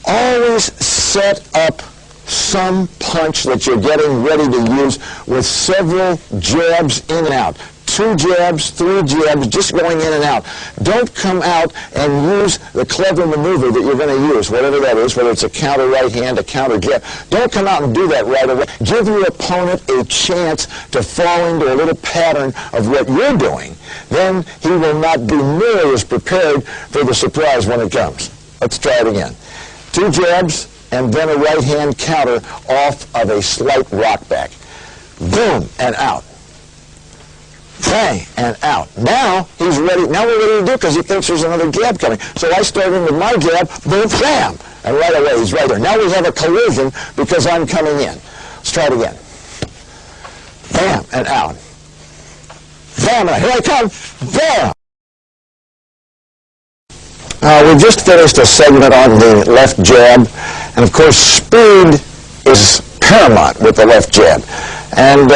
Always set up some punch that you're getting ready to use with several jabs in and out. 2 jabs, 3 jabs, just going in and out. Don't come out and use the clever maneuver that you're going to use, whatever that is, whether it's a counter right hand, a counter jab. Don't come out and do that right away. Give your opponent a chance to fall into a little pattern of what you're doing. Then he will not be nearly as prepared for the surprise when it comes. Let's try it again. 2 jabs and then a right hand counter off of a slight rock back. Boom, and out. Bang, and out. Now he's ready. Now we're ready to do it because he thinks there's another jab coming. So I start in with my jab, boom, bam, and right away he's right there. Now we have a collision because I'm coming in. Let's try it again. Bam, and out. Bam, and out. Here I come. Bam. We just finished a segment on the left jab, and of course speed is paramount with the left jab. And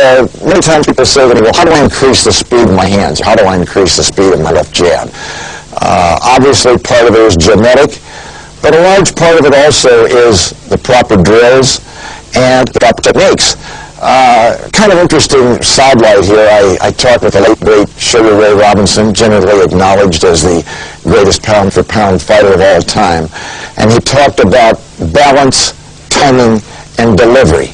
many times people say to me, well, how do I increase the speed of my hands? How do I increase the speed of my left jab? Obviously, part of it is genetic, but a large part of it also is the proper drills and the proper techniques. Kind of interesting sidelight here. I talked with the late, great Sugar Ray Robinson, generally acknowledged as the greatest pound-for-pound fighter of all time. And he talked about balance, timing, and delivery.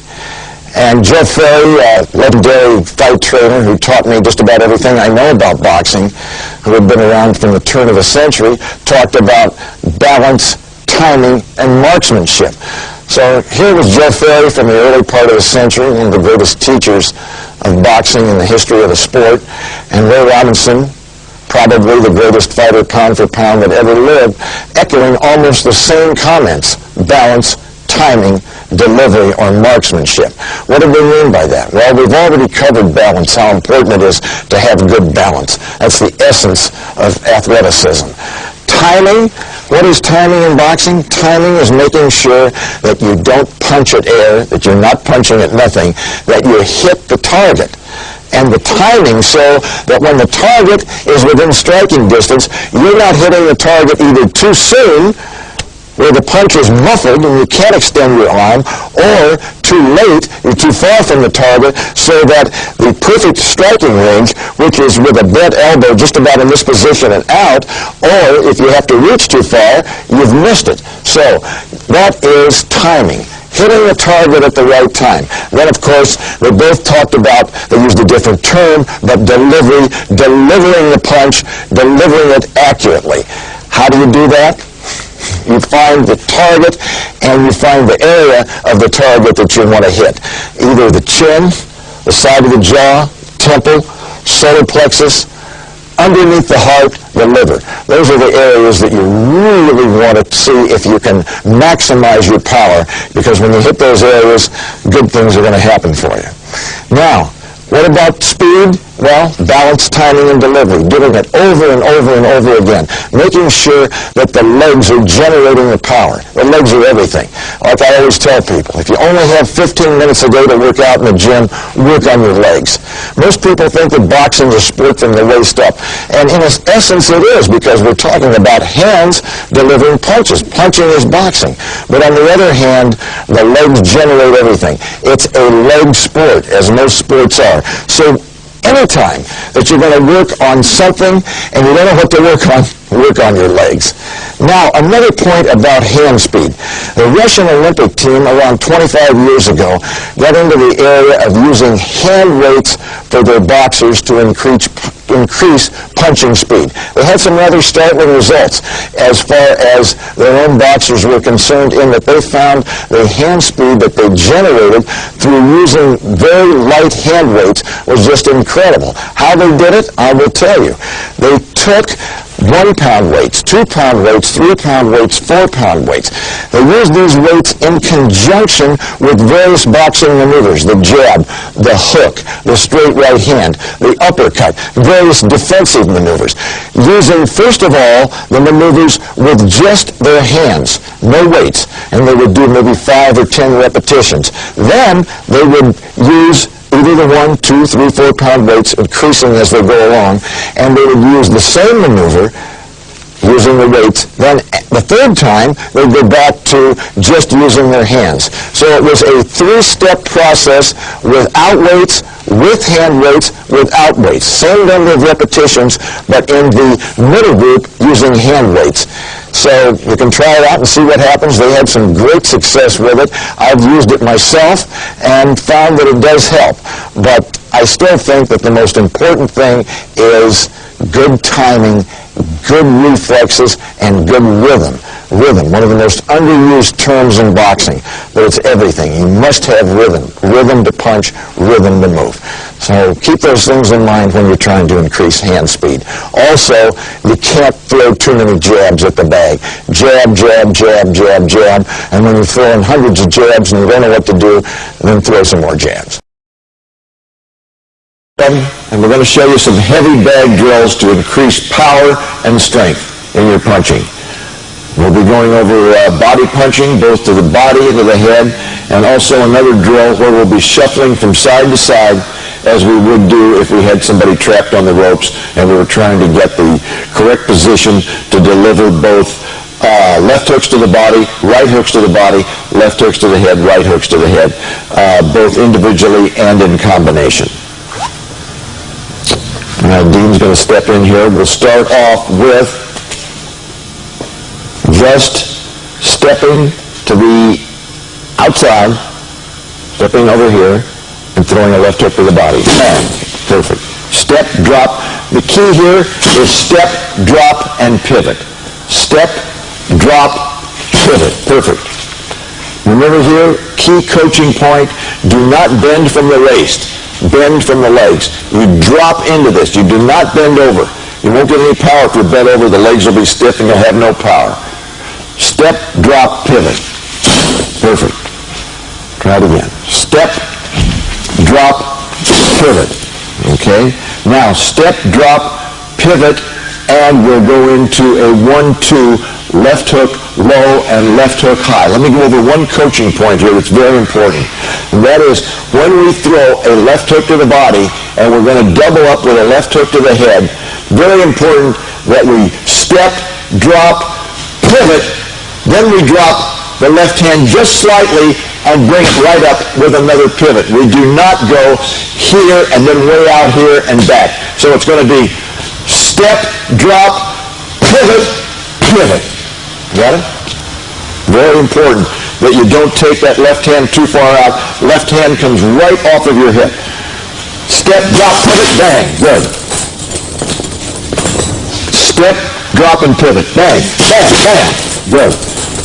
And Joe Ferry, a legendary fight trainer who taught me just about everything I know about boxing, who had been around from the turn of the century, talked about balance, timing, and marksmanship. So here was Joe Ferry from the early part of the century, one of the greatest teachers of boxing in the history of the sport, and Ray Robinson, probably the greatest fighter pound for pound that ever lived, echoing almost the same comments: balance, timing, delivery, or marksmanship. What do we mean by that? Well, we've already covered balance, how important it is to have good balance. That's the essence of athleticism. Timing, what is timing in boxing? Timing is making sure that you don't punch at air, that you're not punching at nothing, that you hit the target. And the timing so that when the target is within striking distance, you're not hitting the target either too soon, where the punch is muffled and you can't extend your arm, or too late, you're too far from the target, so that the perfect striking range, which is with a bent elbow just about in this position and out, or if you have to reach too far, you've missed it. So that is timing. Hitting the target at the right time. Then, of course, they both talked about, they used a different term, but delivery, delivering the punch, delivering it accurately. How do you do that? You find the target and you find the area of the target that you want to hit. Either the chin, the side of the jaw, temple, solar plexus, underneath the heart, the liver. Those are the areas that you really want to see if you can maximize your power, because when you hit those areas, good things are going to happen for you. Now, what about speed? Well, balance, timing, and delivery. Doing it over and over and over again. Making sure that the legs are generating the power. The legs are everything. Like I always tell people, if you only have 15 minutes a day to work out in the gym, work on your legs. Most people think that boxing is a sport from the waist up. And in essence it is, because we're talking about hands delivering punches. Punching is boxing. But on the other hand, the legs generate everything. It's a leg sport, as most sports are. So anytime that you're going to work on something and you don't know what to work on your legs. Now, another point about hand speed. The Russian Olympic team around 25 years ago got into the area of using hand weights for their boxers to increase punching speed. They had some rather startling results as far as their own boxers were concerned, in that they found the hand speed that they generated through using very light hand weights was just incredible. How they did it, I will tell you. They took 1-pound weights, 2-pound weights, 3-pound weights, 4-pound weights. They used these weights in conjunction with various boxing maneuvers, the jab, the hook, the straight right hand, the uppercut, various defensive maneuvers, using, first of all, the maneuvers with just their hands, no weights, and they would do maybe 5 or 10 repetitions. Then they would use either the 1, 2, 3, 4-pound weights, increasing as they go along, and they would use the same maneuver using the weights. Then the third time, they'd go back to just using their hands. So it was a 3-step process without weights, with hand weights, without weights. Same number of repetitions, but in the middle group using hand weights. So you can try it out and see what happens. They had some great success with it. I've used it myself and found that it does help. But I still think that the most important thing is good timing, good reflexes, and good rhythm. Rhythm, one of the most underused terms in boxing, but it's everything. You must have rhythm. Rhythm to punch, rhythm to move. So keep those things in mind when you're trying to increase hand speed. Also, you can't throw too many jabs at the bag. Jab, jab, jab, jab, jab, and when you're throwing hundreds of jabs and you don't know what to do, then throw some more jabs. And we're going to show you some heavy bag drills to increase power and strength in your punching. We'll be going over body punching, both to the body and to the head, and also another drill where we'll be shuffling from side to side as we would do if we had somebody trapped on the ropes and we were trying to get the correct position to deliver both left hooks to the body, right hooks to the body, left hooks to the head, right hooks to the head, both individually and in combination. Dean's going to step in here. We'll start off with just stepping to the outside, stepping over here, and throwing a left hook to the body. Perfect. Step, drop. The key here is step, drop, and pivot. Step, drop, pivot. Perfect. Remember here, key coaching point, do not bend from the waist. Bend from the legs. You drop into this. You do not bend over. You won't get any power if you're bent over. The legs will be stiff and you'll have no power. Step, drop, pivot. Perfect. Try it again. Step, drop, pivot. Okay? Now, step, drop, pivot, and we'll go into a 1-2 left hook low and left hook high. Let me go over one coaching point here that's very important. And that is when we throw a left hook to the body and we're going to double up with a left hook to the head, very important that we step, drop, pivot, then we drop the left hand just slightly and bring it right up with another pivot. We do not go here and then way out here and back. So it's going to be step, drop, pivot, pivot. Got it? Very important that you don't take that left hand too far out. Left hand comes right off of your hip. Step, drop, pivot, bang. Good. Step, drop, and pivot. Bang, bang, bang. Good.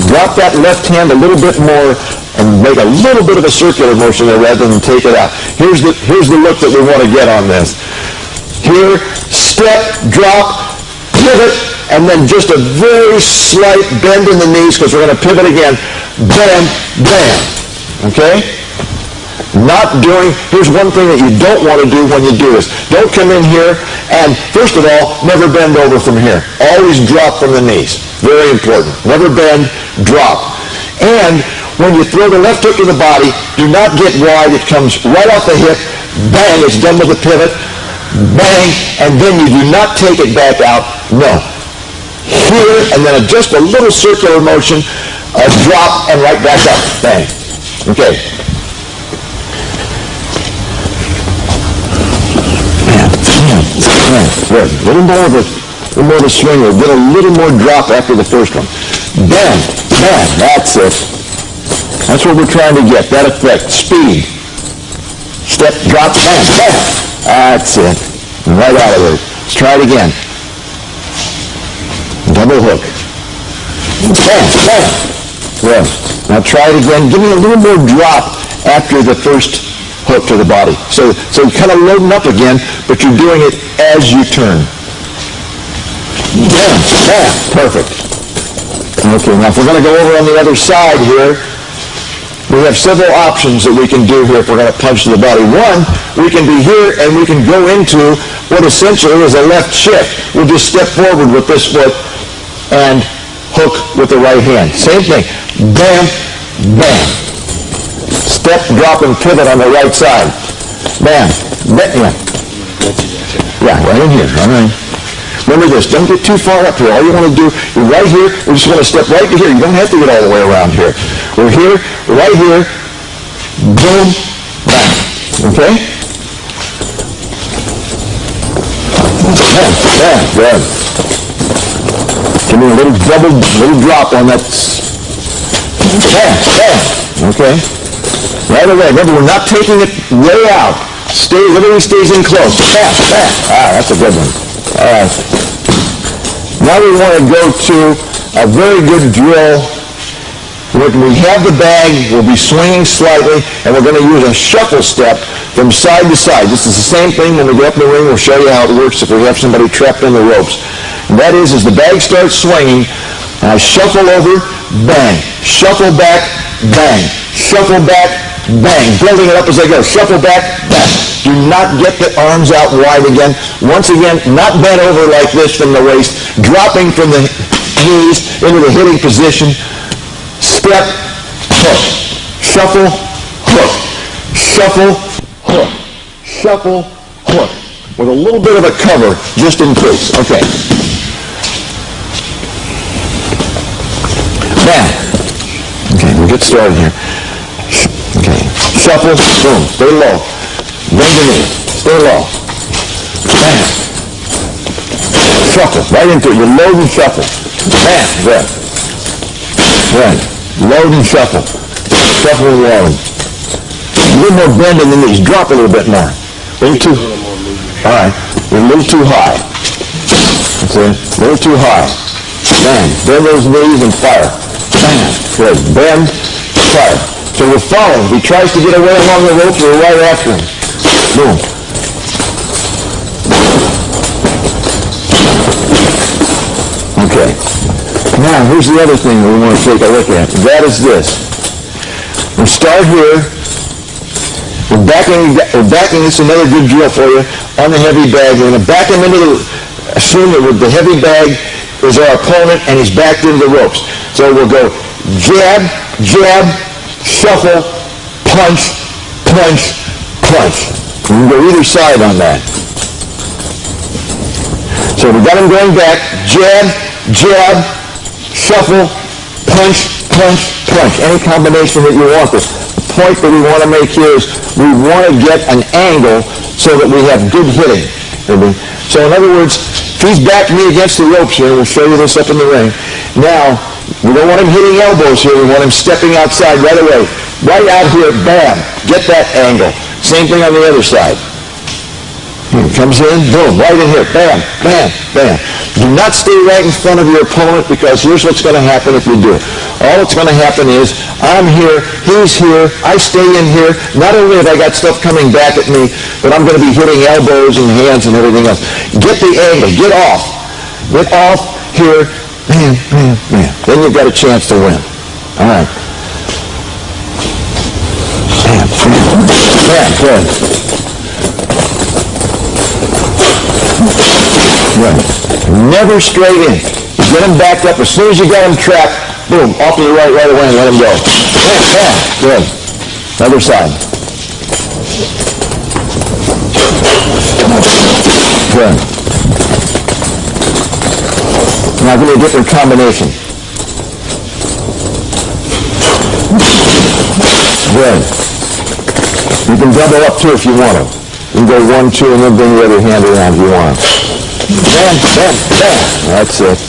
Drop that left hand a little bit more and make a little bit of a circular motion there rather than take it out. Here's the look that we want to get on this. Here, step, drop, pivot, and then just a very slight bend in the knees because we're going to pivot again. Bam, bam. Okay? Here's one thing that you don't want to do when you do this. Don't come in here and, first of all, never bend over from here. Always drop from the knees. Very important. Never bend, drop. And when you throw the left hook to the body, do not get wide. It comes right off the hip. Bang, it's done with the pivot. Bang, and then you do not take it back out. No. Here, and then just a little circular motion, a drop, and right back up. Bang. Okay. Good. A little more of a swing. We'll get a little more drop after the first one. Bam, bam. That's it. That's what we're trying to get. That effect. Speed. Step, drop, bam, bam. That's it. Right out of there. Let's try it again. Double hook. Bam, bam. Good. Now try it again. Give me a little more drop after the first hook to the body. So kind of loading up again, but you're doing it as you turn. Bam, bam. Perfect. Okay, now if we're going to go over on the other side here, we have several options that we can do here if we're going to punch to the body. One, we can be here and we can go into what essentially is a left shift. We'll just step forward with this foot and hook with the right hand. Same thing. Bam, bam. Step, drop, and pivot on the right side. Bam, bam. Yeah, right in here. All right. Remember this, don't get too far up here. All you want to do, you're right here, we just want to step right to here. You don't have to get all the way around here. We're here, right here, boom, bam. Okay? Bam, bam, good. Give me a little drop on that. Bam, bam. Okay? Right away. Remember, we're not taking it way out. Literally stays in close. Bam, bam. Ah, that's a good one. All right. Now we want to go to a very good drill. When we have the bag, we'll be swinging slightly, and we're going to use a shuffle step from side to side. This is the same thing when we get up in the ring. We'll show you how it works if we have somebody trapped in the ropes. And that is, as the bag starts swinging, I shuffle over, bang. Shuffle back, bang. Shuffle back, bang. Building it up as I go. Shuffle back, bang. Do not get the arms out wide again. Once again, not bent over like this from the waist, dropping from the knees into the hitting position. Step, hook. Shuffle, hook. Shuffle, hook. Shuffle, hook. With a little bit of a cover, just in case. Okay. Bam. Okay, we'll get started here. Okay. Shuffle, boom. Stay low. Bend the knee. Stay low. Bam. Shuffle. Right into it. You load and shuffle. Bam. Good. Good. Load and shuffle. Shuffle and load. A little more bend in the knees. Drop a little bit more. A little too. All right. You're a little too high. That's it. A little too high. Bam. Bend those knees and fire. Bam. Good. Bend. Fire. So we're following. He tries to get away along the ropes. We're right after him. Boom. Okay. Now, here's the other thing that we want to take a look at. That is this. We start here. We're backing, it's another good drill for you, on the heavy bag. We're going to back him into the, assume that with the heavy bag is our opponent and he's backed into the ropes. So we'll go jab, jab, shuffle, punch, punch, punch. We can go either side on that. So we got him going back, jab, jab, shuffle, punch, punch, punch. Any combination that you want. The point that we want to make here is we want to get an angle so that we have good hitting. So in other words, if he's backed me against the ropes here, we'll show you this up in the ring. Now, we don't want him hitting elbows here. We want him stepping outside right away. Right out here, bam, get that angle. Same thing on the other side. Comes in, boom, right in here, bam, bam, bam. Do not stay right in front of your opponent because here's what's going to happen if you do it. All that's going to happen is I'm here, he's here, I stay in here. Not only have I got stuff coming back at me, but I'm going to be hitting elbows and hands and everything else. Get the angle, get off here, bam, bam, bam. Then you've got a chance to win. All right. Bam, bam, bam, good. Right. Never straight in. Get him backed up. As soon as you got him trapped, boom, off to the right away and let him go. Bam, bam. Good. Other side. Good. Now give me a different combination. Good. You can double up too if you want to. You can go 1, 2, and then bring the other hand around if you want. Bam, bam, bam. That's it.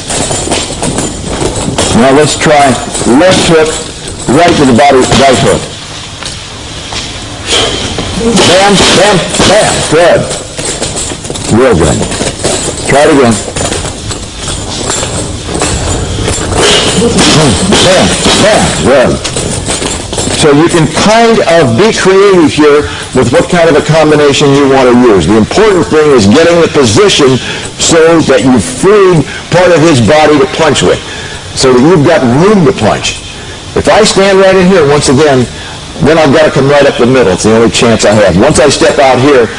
Now let's try left hook, right to the body, right hook. Bam, bam, bam. Good. Real good. Try it again. Bam, bam. Good. So you can kind of be creative here with what kind of a combination you want to use. The important thing is getting the position so that you've freed part of his body to punch with, so that you've got room to punch. If I stand right in here, once again, then I've got to come right up the middle. It's the only chance I have. Once I step out here,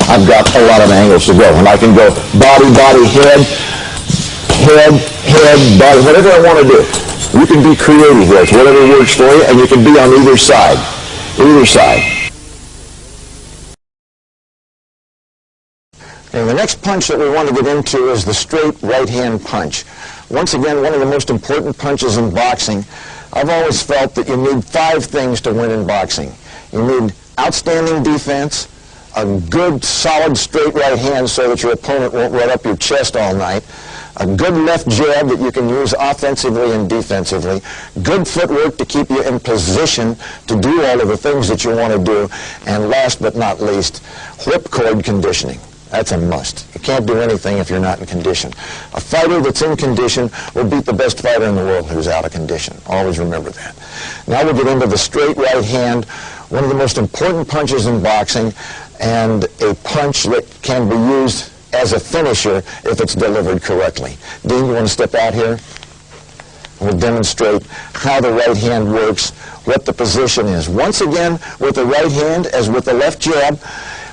I've got a lot of angles to go. And I can go body, body, head, head, head, body, whatever I want to do. You can be creative with whatever works for you, and you can be on either side. Either side. And the next punch that we want to get into is the straight right-hand punch. Once again, one of the most important punches in boxing. I've always felt that you need 5 things to win in boxing. You need outstanding defense, a good, solid, straight right hand so that your opponent won't run up your chest all night, a good left jab that you can use offensively and defensively, good footwork to keep you in position to do all of the things that you want to do, and last but not least, whipcord conditioning. That's a must. You can't do anything if you're not in condition. A fighter that's in condition will beat the best fighter in the world who's out of condition. Always remember that. Now we'll get into the straight right hand, one of the most important punches in boxing, and a punch that can be used as a finisher if it's delivered correctly. Dean, you want to step out here? We'll demonstrate how the right hand works, what the position is. Once again, with the right hand, as with the left jab,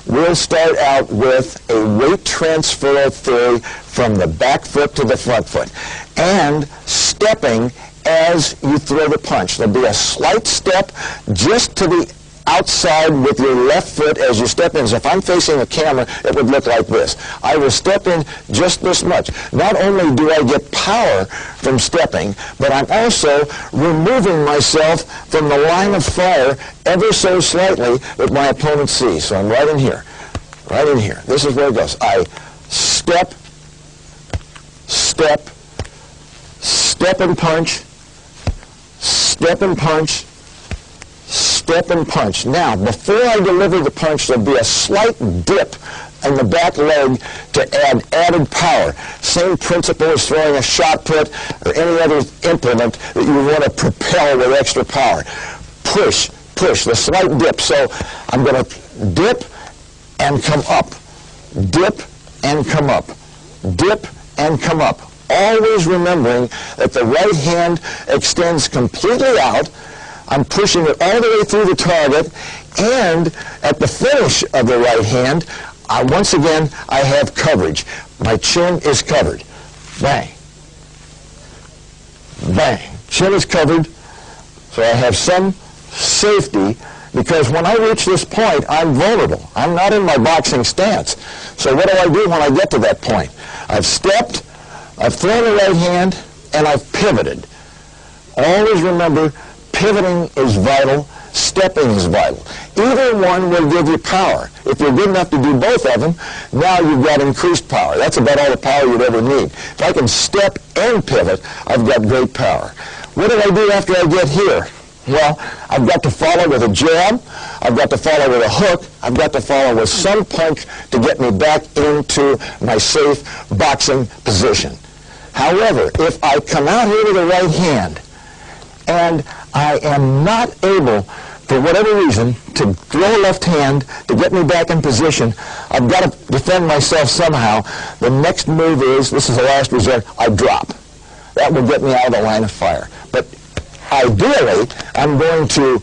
we'll start out with a weight transfer theory from the back foot to the front foot, and stepping as you throw the punch. There'll be a slight step just to the outside with your left foot as you step in. So if I'm facing the camera, it would look like this. I will step in just this much. Not only do I get power from stepping, but I'm also removing myself from the line of fire ever so slightly that my opponent sees. So I'm right in here. Right in here. This is where it goes. I step, step, step and punch, step and punch, step and punch. Now, before I deliver the punch, there'll be a slight dip in the back leg to add added power. Same principle as throwing a shot put or any other implement that you want to propel with extra power. Push, push, the slight dip. So I'm going to dip and come up. Dip and come up. Dip and come up. Always remembering that the right hand extends completely out. I'm pushing it all the way through the target, and at the finish of the right hand, once again, I have coverage. My chin is covered. Bang. Bang. Chin is covered, so I have some safety, because when I reach this point, I'm vulnerable. I'm not in my boxing stance. So what do I do when I get to that point? I've stepped, I've thrown the right hand, and I've pivoted. Always remember, pivoting is vital, stepping is vital. Either one will give you power. If you're good enough to do both of them, now you've got increased power. That's about all the power you'd ever need. If I can step and pivot, I've got great power. What do I do after I get here? Well, I've got to follow with a jab, I've got to follow with a hook, I've got to follow with some punch to get me back into my safe boxing position. However, if I come out here with the right hand and I am not able, for whatever reason, to throw a left hand to get me back in position, I've got to defend myself somehow. The next move is, this is the last resort, I drop. That will get me out of the line of fire. But ideally, I'm going to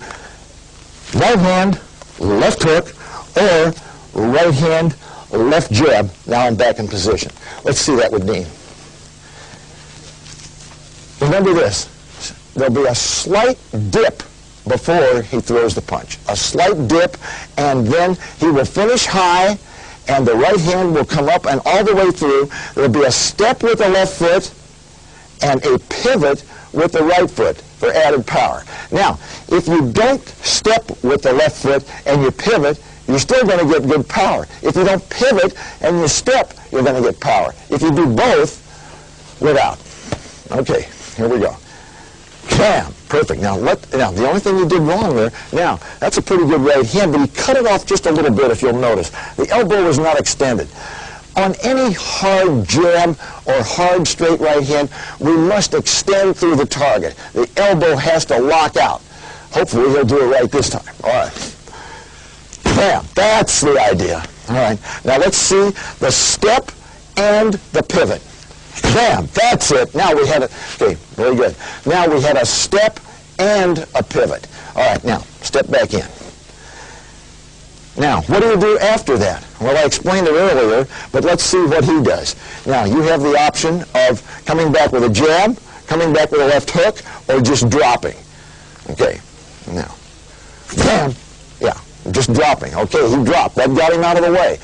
right hand, left hook, or right hand, left jab. Now I'm back in position. Let's see that with Dean. Remember this. There'll be a slight dip before he throws the punch. A slight dip, and then he will finish high, and the right hand will come up and all the way through. There'll be a step with the left foot and a pivot with the right foot for added power. Now, if you don't step with the left foot and you pivot, you're still going to get good power. If you don't pivot and you step, you're going to get power. If you do both, without. Okay, here we go. Bam! Perfect. Now, the only thing you did wrong there, now, that's a pretty good right hand, but he cut it off just a little bit, if you'll notice. The elbow was not extended. On any hard jab or hard straight right hand, we must extend through the target. The elbow has to lock out. Hopefully he'll do it right this time. All right. Bam. That's the idea. All right. Now let's see the step and the pivot. Bam. That's it. Now we had okay, very good. Now we had a step and a pivot. All right. Now, step back in. Now, what do you do after that? Well, I explained it earlier, but let's see what he does. Now, you have the option of coming back with a jab, coming back with a left hook, or just dropping. Okay, now, bam, yeah, just dropping. Okay, he dropped. That got him out of the way.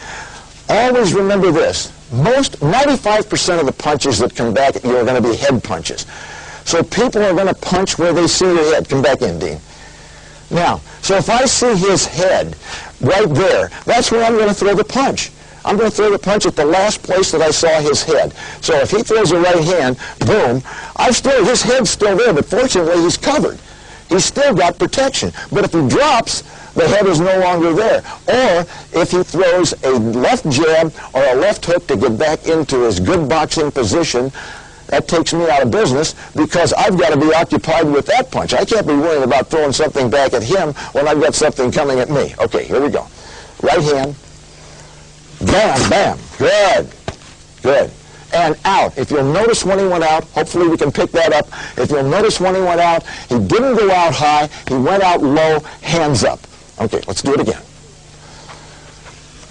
Always remember this. 95% of the punches that come back at you are going to be head punches. So people are going to punch where they see your head. Come back in, Dean. Now, so if I see his head right there, that's where I'm going to throw the punch. I'm going to throw the punch at the last place that I saw his head. So if he throws a right hand, boom, his head's still there, but fortunately he's covered. He's still got protection. But if he drops, the head is no longer there. Or if he throws a left jab or a left hook to get back into his good boxing position, that takes me out of business because I've got to be occupied with that punch. I can't be worrying about throwing something back at him when I've got something coming at me. Okay, here we go. Right hand. Bam, bam. Good. Good. And out. If you'll notice when he went out, hopefully we can pick that up. If you'll notice when he went out, he didn't go out high. He went out low, hands up. Okay, let's do it again.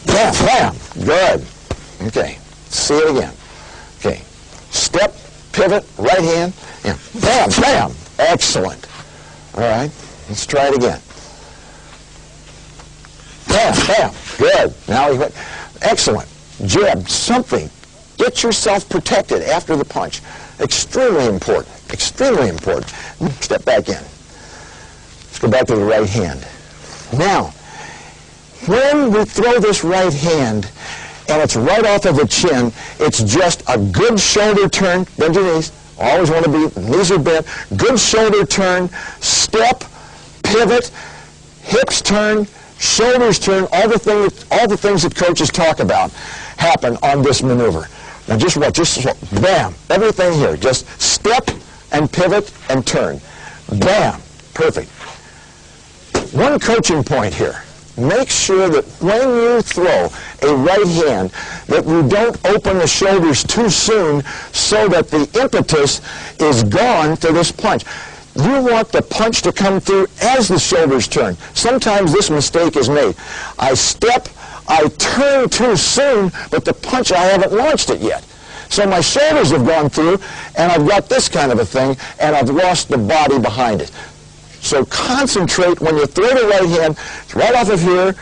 Bam, bam. Good. Okay, see it again. Okay, step, pivot, right hand, and bam, bam. Excellent. All right, let's try it again. Bam, bam. Good. Now he went. Excellent. Jab, something. Get yourself protected after the punch. Extremely important. Extremely important. Step back in. Let's go back to the right hand. Now, when we throw this right hand, and it's right off of the chin, it's just a good shoulder turn. Bend your knees. Always want to be, knees are bent. Good shoulder turn, step, pivot, hips turn, shoulders turn, all the things that coaches talk about happen on this maneuver. Now just watch, just bam, everything here. Just step and pivot and turn. Bam, perfect. One coaching point here. Make sure that when you throw a right hand that you don't open the shoulders too soon so that the impetus is gone to this punch. You want the punch to come through as the shoulders turn. Sometimes this mistake is made. I step, I turn too soon, but the punch, I haven't launched it yet. So my shoulders have gone through, and I've got this kind of a thing, and I've lost the body behind it. So concentrate when you throw the right hand, right off of here,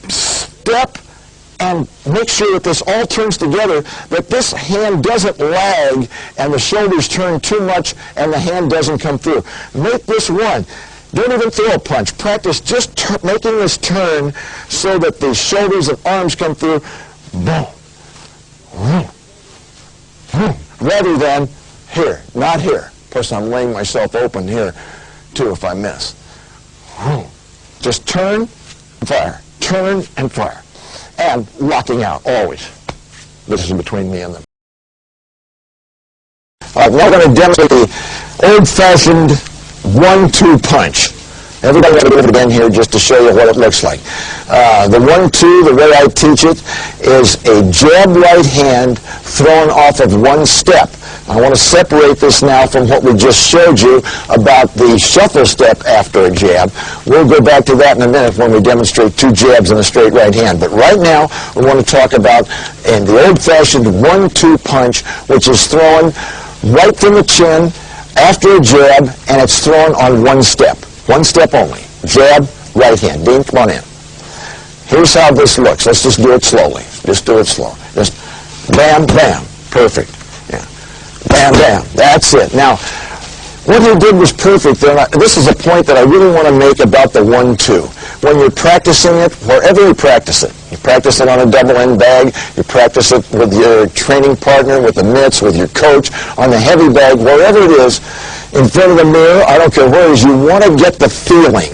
step, and make sure that this all turns together, that this hand doesn't lag and the shoulders turn too much and the hand doesn't come through. Make this one. Don't even throw a punch. Practice just making this turn so that the shoulders and arms come through. Boom. Rather than here, not here. Plus I'm laying myself open here too if I miss. Just turn and fire. Turn and fire. And locking out, always. This is between me and them. All right, now we're going to demonstrate the old-fashioned 1-2 punch. Everybody got to do it again here just to show you what it looks like. The 1-2, the way I teach it, is a jab right hand thrown off of one step. I want to separate this now from what we just showed you about the shuffle step after a jab. We'll go back to that in a minute when we demonstrate 2 jabs and a straight right hand. But right now, we want to talk about in the old-fashioned 1-2 punch, which is thrown right from the chin after a jab, and it's thrown on one step. One step only. Jab, right hand. Dean, come on in. Here's how this looks. Let's just do it slowly. Just do it slow. Just bam, bam. Perfect. Yeah. Bam, bam. That's it. Now, what he did was perfect. This is a point that I really want to make about the 1-2. When you're practicing it, wherever you practice it, you practice it on a double-end bag, you practice it with your training partner, with the mitts, with your coach, on the heavy bag, wherever it is, in front of the mirror, I don't care where it is, you want to get the feeling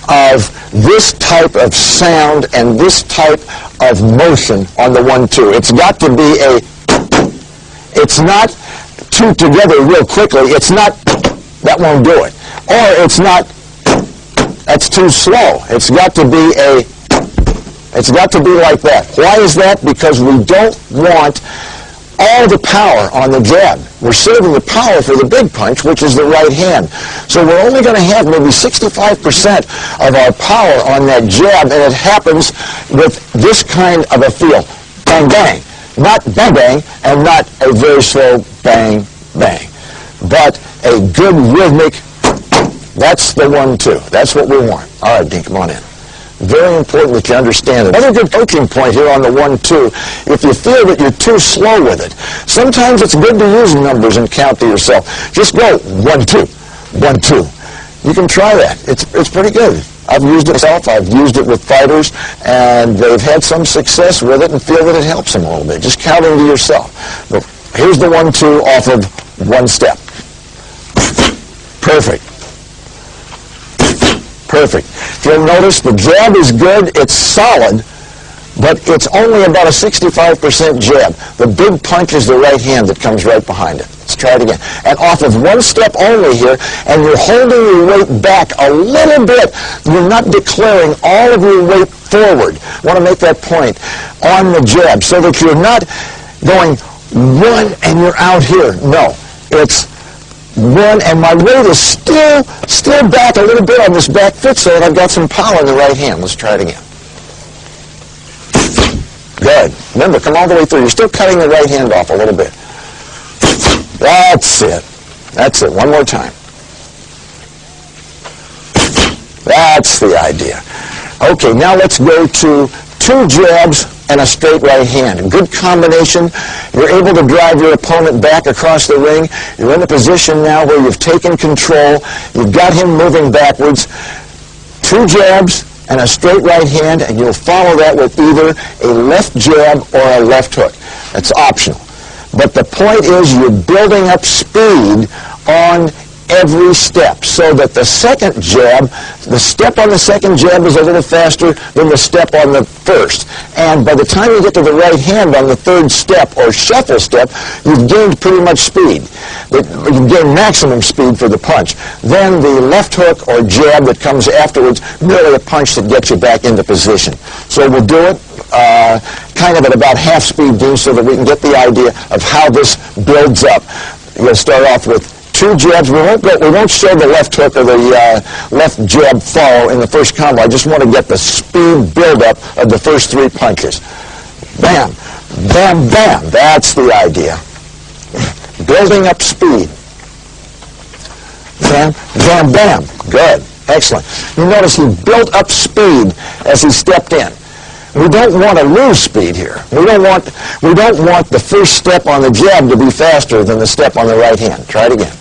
of this type of sound and this type of motion on the 1-2. It's got to be it's not two together real quickly. It's not, that won't do it. Or it's not, that's too slow. It's got to be like that. Why is that? Because we don't want all the power on the jab. We're saving the power for the big punch, which is the right hand. So we're only going to have maybe 65% of our power on that jab, and it happens with this kind of a feel. Bang, bang. Not bang, bang, and not a very slow bang, bang. But a good rhythmic, that's the 1-2. That's what we want. All right, Dean, come on in. Very important that you understand it. Another good coaching point here on the 1-2, if you feel that you're too slow with it, sometimes it's good to use numbers and count to yourself. Just go 1-2, 1-2. You can try that. It's pretty good. I've used it myself. I've used it with fighters, and they've had some success with it and feel that it helps them a little bit. Just counting to yourself. But here's the 1-2 off of one step. Perfect. Perfect. If you'll notice, the jab is good, it's solid, but it's only about a 65% jab. The big punch is the right hand that comes right behind it. Let's try it again. And off of one step only here, and you're holding your weight back a little bit. You're not declaring all of your weight forward. I want to make that point on the jab so that you're not going one and you're out here. No, it's one, and my weight is still back a little bit on this back foot so that I've got some power in the right hand. Let's try it again. Good. Remember, come all the way through. You're still cutting the right hand off a little bit. That's it. That's it. One more time. That's the idea. Okay, now let's go to 2 jabs and a straight right hand. A good combination. You're able to drive your opponent back across the ring. You're in a position now where you've taken control. You've got him moving backwards. 2 jabs and a straight right hand, and you'll follow that with either a left jab or a left hook. That's optional. But the point is you're building up speed on every step so that the second jab, the step on the second jab is a little faster than the step on the first. And by the time you get to the right hand on the third step or shuffle step, you've gained pretty much speed. You've gained maximum speed for the punch. Then the left hook or jab that comes afterwards, merely a punch that gets you back into position. So we'll do it kind of at about half speed, Dean, so that we can get the idea of how this builds up. You'll start off with 2 jabs. We won't show the left hook or the left jab follow in the first combo. I just want to get the speed buildup of the first 3 punches. Bam, bam, bam. That's the idea. Building up speed. Bam, bam, bam. Good. Excellent. You notice he built up speed as he stepped in. We don't want to lose speed here. We don't want the first step on the jab to be faster than the step on the right hand. Try it again.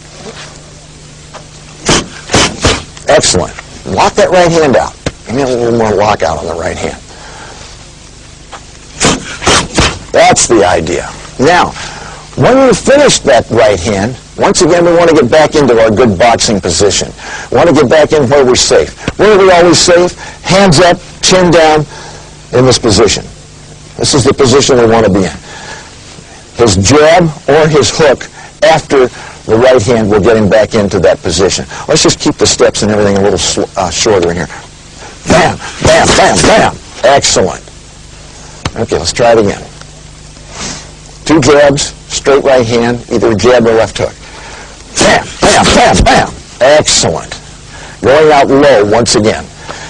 Excellent. Lock that right hand out. Give me a little more lockout on the right hand. That's the idea. Now, when you finish that right hand, once again, we want to get back into our good boxing position. We want to get back in where we're safe. Where are we always safe? Hands up, chin down, in this position. This is the position we want to be in. His jab or his hook after the right hand will get him back into that position. Let's just keep the steps and everything a little shorter in here. Bam, bam, bam, bam. Excellent. Okay, let's try it again. 2 jabs, straight right hand, either jab or left hook. Bam, bam, bam, bam. Excellent. Going out low once again.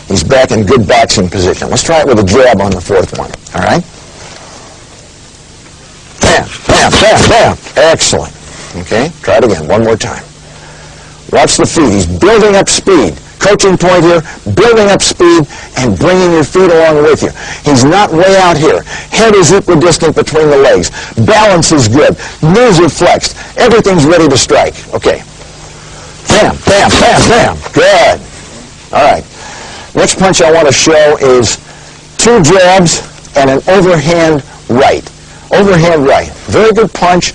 He's back in good boxing position. Let's try it with a jab on the 4th one. All right? Bam, bam, bam, bam. Excellent. Okay? Try it again. One more time. Watch the feet. He's building up speed. Coaching point here, building up speed and bringing your feet along with you. He's not way out here. Head is equidistant between the legs. Balance is good. Knees are flexed. Everything's ready to strike. Okay. Bam, bam, bam, bam. Good. All right. Next punch I want to show is 2 jabs and an overhand right. Overhand right. Very good punch.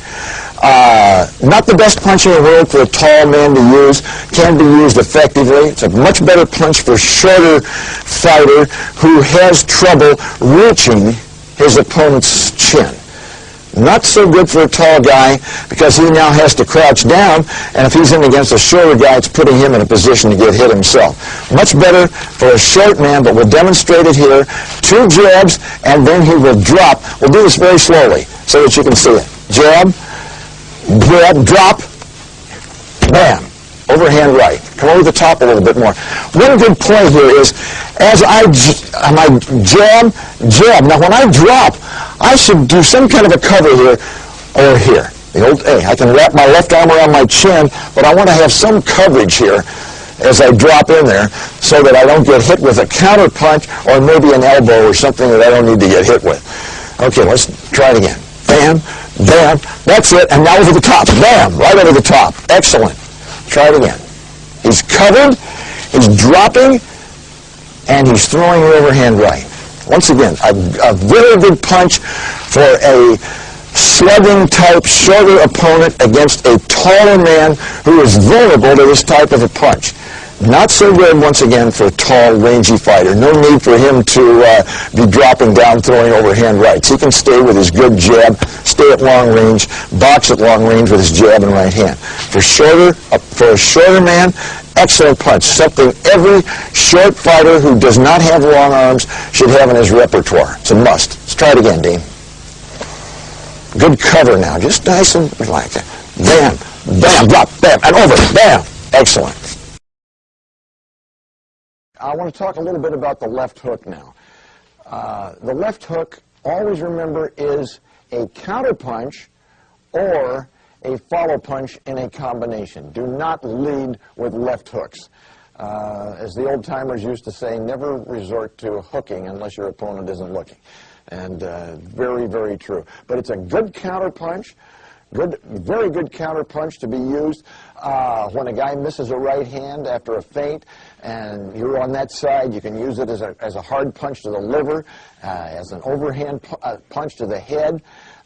Not the best punch in the world for a tall man to use. Can be used effectively. It's a much better punch for a shorter fighter who has trouble reaching his opponent's chin. Not so good for a tall guy because he now has to crouch down, and if he's in against a shorter guy, it's putting him in a position to get hit himself. Much better for a short man, but we'll demonstrate it here. 2 jabs, and then he will drop. We'll do this very slowly so that you can see it. Jab, jab, drop, bam. Overhand right. Come over the top a little bit more. One good play here is as I jab, jab. Now when I drop, I should do some kind of a cover here or here. The old A. I can wrap my left arm around my chin, but I want to have some coverage here as I drop in there so that I don't get hit with a counter punch or maybe an elbow or something that I don't need to get hit with. Okay, let's try it again. Bam, bam. That's it. And now over the top. Bam, right over the top. Excellent. Try it again. He's covered, he's dropping, and he's throwing the overhand right. Once again, a very good punch for a slugging type, shorter opponent against a taller man who is vulnerable to this type of a punch. Not so good, once again, for a tall, rangy fighter. No need for him to be dropping down, throwing overhand rights. He can stay with his good jab, stay at long range, box at long range with his jab and right hand. For a shorter man, excellent punch. Something every short fighter who does not have long arms should have in his repertoire. It's a must. Let's try it again, Dean. Good cover now. Just nice and relaxed. Bam, bam, drop, bam, and over, bam. Excellent. I want to talk a little bit about the left hook now. The left hook, always remember, is a counter punch or a follow punch in a combination. Do not lead with left hooks. As the old-timers used to say, never resort to hooking unless your opponent isn't looking. And very, very true. But it's a good counter punch. Very good counter punch to be used when a guy misses a right hand after a feint and you're on that side. You can use it as a hard punch to the liver, as an overhand punch to the head.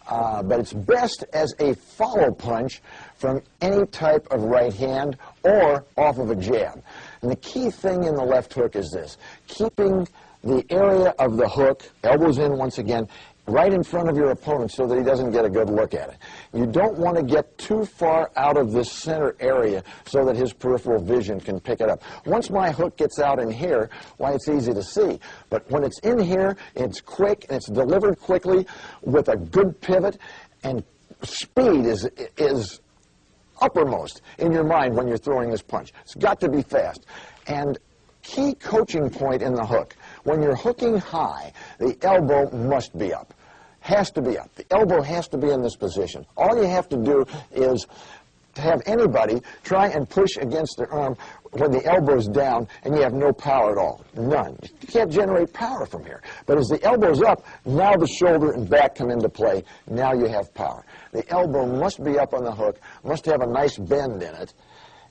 But it's best as a follow punch from any type of right hand or off of a jab. And the key thing in the left hook is this: keeping the area of the hook, elbows in once again, right in front of your opponent so that he doesn't get a good look at it. You don't want to get too far out of this center area so that his peripheral vision can pick it up. Once my hook gets out in here, why, it's easy to see. But when it's in here, it's quick, and it's delivered quickly with a good pivot, and speed is uppermost in your mind when you're throwing this punch. It's got to be fast. And key coaching point in the hook, when you're hooking high, the elbow must be up. Has to be up. The elbow has to be in this position. All you have to do is to have anybody try and push against their arm when the elbow's down and you have no power at all. None. You can't generate power from here. But as the elbow's up, now the shoulder and back come into play. Now you have power. The elbow must be up on the hook, must have a nice bend in it.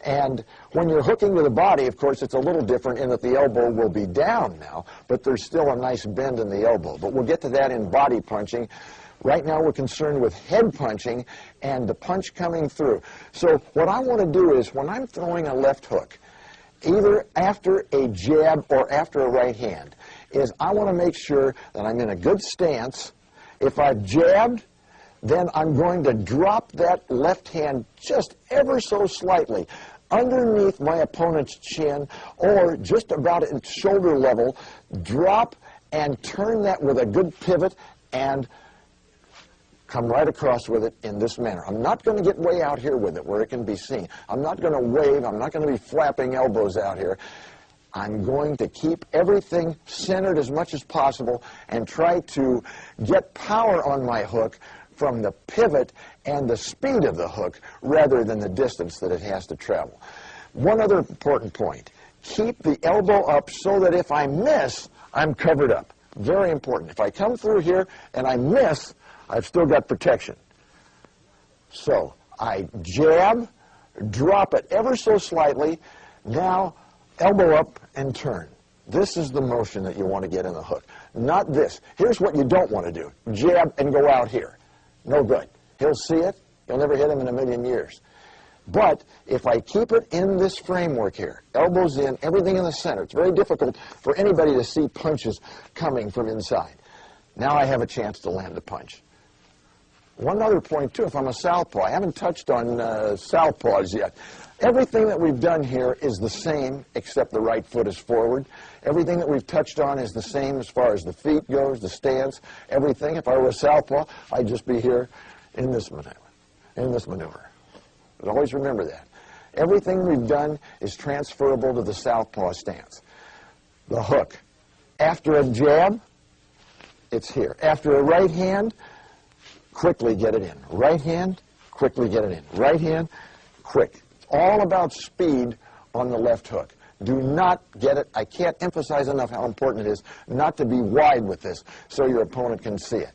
And when you're hooking to the body, of course, it's a little different in that the elbow will be down now, but there's still a nice bend in the elbow. But we'll get to that in body punching. Right now we're concerned with head punching and the punch coming through. So what I want to do is when I'm throwing a left hook, either after a jab or after a right hand, is I want to make sure that I'm in a good stance. If I've jabbed, then I'm going to drop that left hand just ever so slightly underneath my opponent's chin or just about at shoulder level, drop and turn that with a good pivot and come right across with it in this manner. I'm not going to get way out here with it where it can be seen. I'm not going to wave. I'm not going to be flapping elbows out here. I'm going to keep everything centered as much as possible and try to get power on my hook from the pivot and the speed of the hook rather than the distance that it has to travel. One other important point, keep the elbow up so that if I miss, I'm covered up. Very important. If I come through here and I miss, I've still got protection. So I jab, drop it ever so slightly, now elbow up and turn. This is the motion that you want to get in the hook, not this. Here's what you don't want to do. Jab and go out here. No good. He'll see it. You'll never hit him in a million years. But if I keep it in this framework here, elbows in, everything in the center, it's very difficult for anybody to see punches coming from inside. Now I have a chance to land a punch. One other point, too, if I'm a southpaw, I haven't touched on southpaws yet. Everything that we've done here is the same, except the right foot is forward. Everything that we've touched on is the same as far as the feet goes, the stance, everything. If I were a southpaw, I'd just be here in this maneuver. But always remember that. Everything we've done is transferable to the southpaw stance. The hook. After a jab, it's here. After a right hand, quickly get it in. Right hand, quickly get it in. Right hand, quick. It's all about speed on the left hook. Do not get it. I can't emphasize enough how important it is not to be wide with this so your opponent can see it.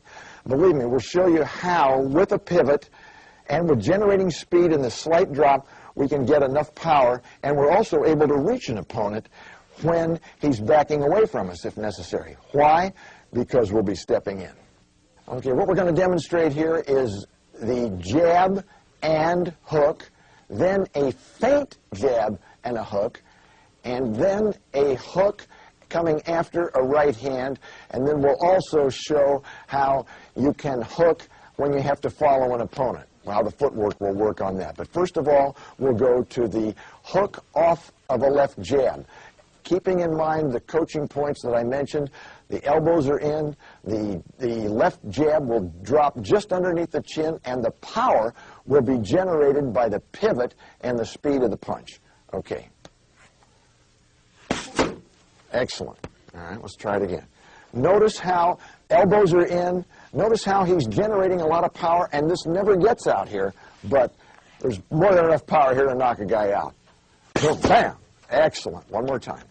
Believe me, we'll show you how, with a pivot and with generating speed and the slight drop, we can get enough power, and we're also able to reach an opponent when he's backing away from us if necessary. Why? Because we'll be stepping in. Okay, what we're going to demonstrate here is the jab and hook, then a feint jab and a hook, and then a hook coming after a right hand, and then we'll also show how you can hook when you have to follow an opponent, how the footwork will work on that. But first of all, we'll go to the hook off of a left jab. Keeping in mind the coaching points that I mentioned, the elbows are in, the left jab will drop just underneath the chin, and the power will be generated by the pivot and the speed of the punch. Okay. Excellent. All right, let's try it again. Notice how elbows are in. Notice how he's generating a lot of power, and this never gets out here, but there's more than enough power here to knock a guy out. Boom, bam. Excellent. One more time.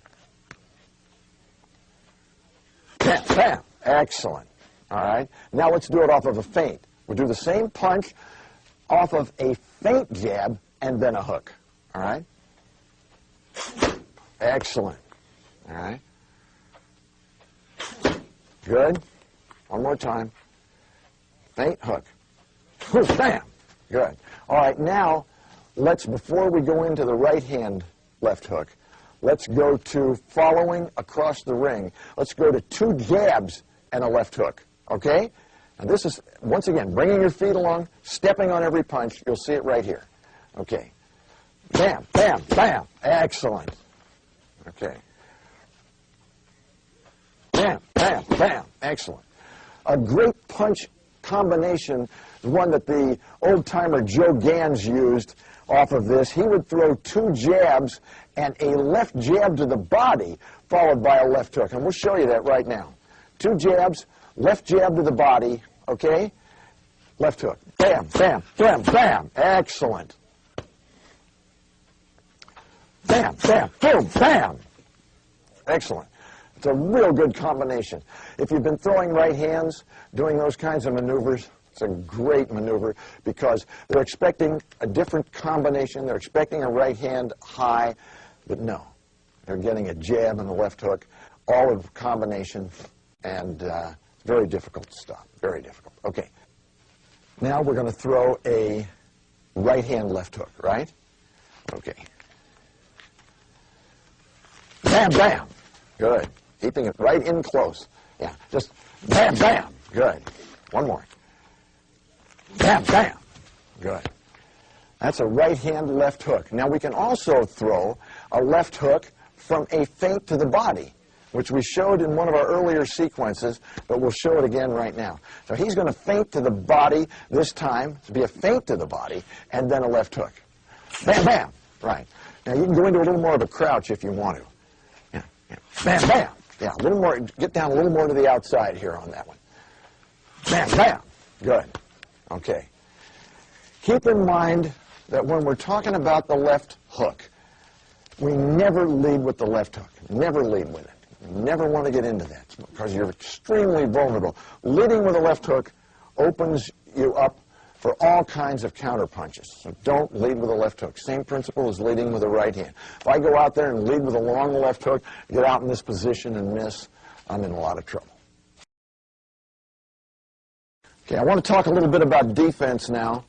Bam, bam. Excellent. All right. Now let's do it off of a feint. We'll do the same punch off of a feint jab and then a hook. All right. Excellent. All right. Good. One more time. Feint, hook. Bam. Good. All right. Now, before we go into the right hand left hook, let's go to following across the ring. Let's go to 2 jabs and a left hook. Okay? And this is, once again, bringing your feet along, stepping on every punch. You'll see it right here. Okay. Bam, bam, bam. Excellent. Okay. Bam, bam, bam. Excellent. A great punch combination the one that the old-timer Joe Gans used off of this. He would throw 2 jabs and a left jab to the body followed by a left hook. And we'll show you that right now. 2 jabs, left jab to the body, okay? Left hook. Bam, bam, bam, bam. Excellent. Bam, bam, boom, bam. Excellent. It's a real good combination. If you've been throwing right hands, doing those kinds of maneuvers, it's a great maneuver because they're expecting a different combination. They're expecting a right hand high, but no. They're getting a jab and a left hook, all of combination, and very difficult to stop. Very difficult. Okay. Now we're going to throw a right hand left hook, right? Okay. Bam, bam. Good. Keeping it right in close. Yeah, just bam, bam. Good. One more. Bam, bam. Good. That's a right hand left hook. Now we can also throw a left hook from a feint to the body, which we showed in one of our earlier sequences, but we'll show it again right now. So he's going to feint to the body this time, to be a feint to the body, and then a left hook. Bam, bam. Right. Now you can go into a little more of a crouch if you want to. Yeah, yeah. Bam, bam. Yeah, a little more, get down a little more to the outside here on that one. Bam, bam. Good. Okay. Keep in mind that when we're talking about the left hook, we never lead with the left hook. Never lead with it. You never want to get into that because you're extremely vulnerable. Leading with a left hook opens you up for all kinds of counter punches. So don't lead with a left hook. Same principle as leading with a right hand. If I go out there and lead with a long left hook, get out in this position and miss, I'm in a lot of trouble. Okay, I want to talk a little bit about defense now.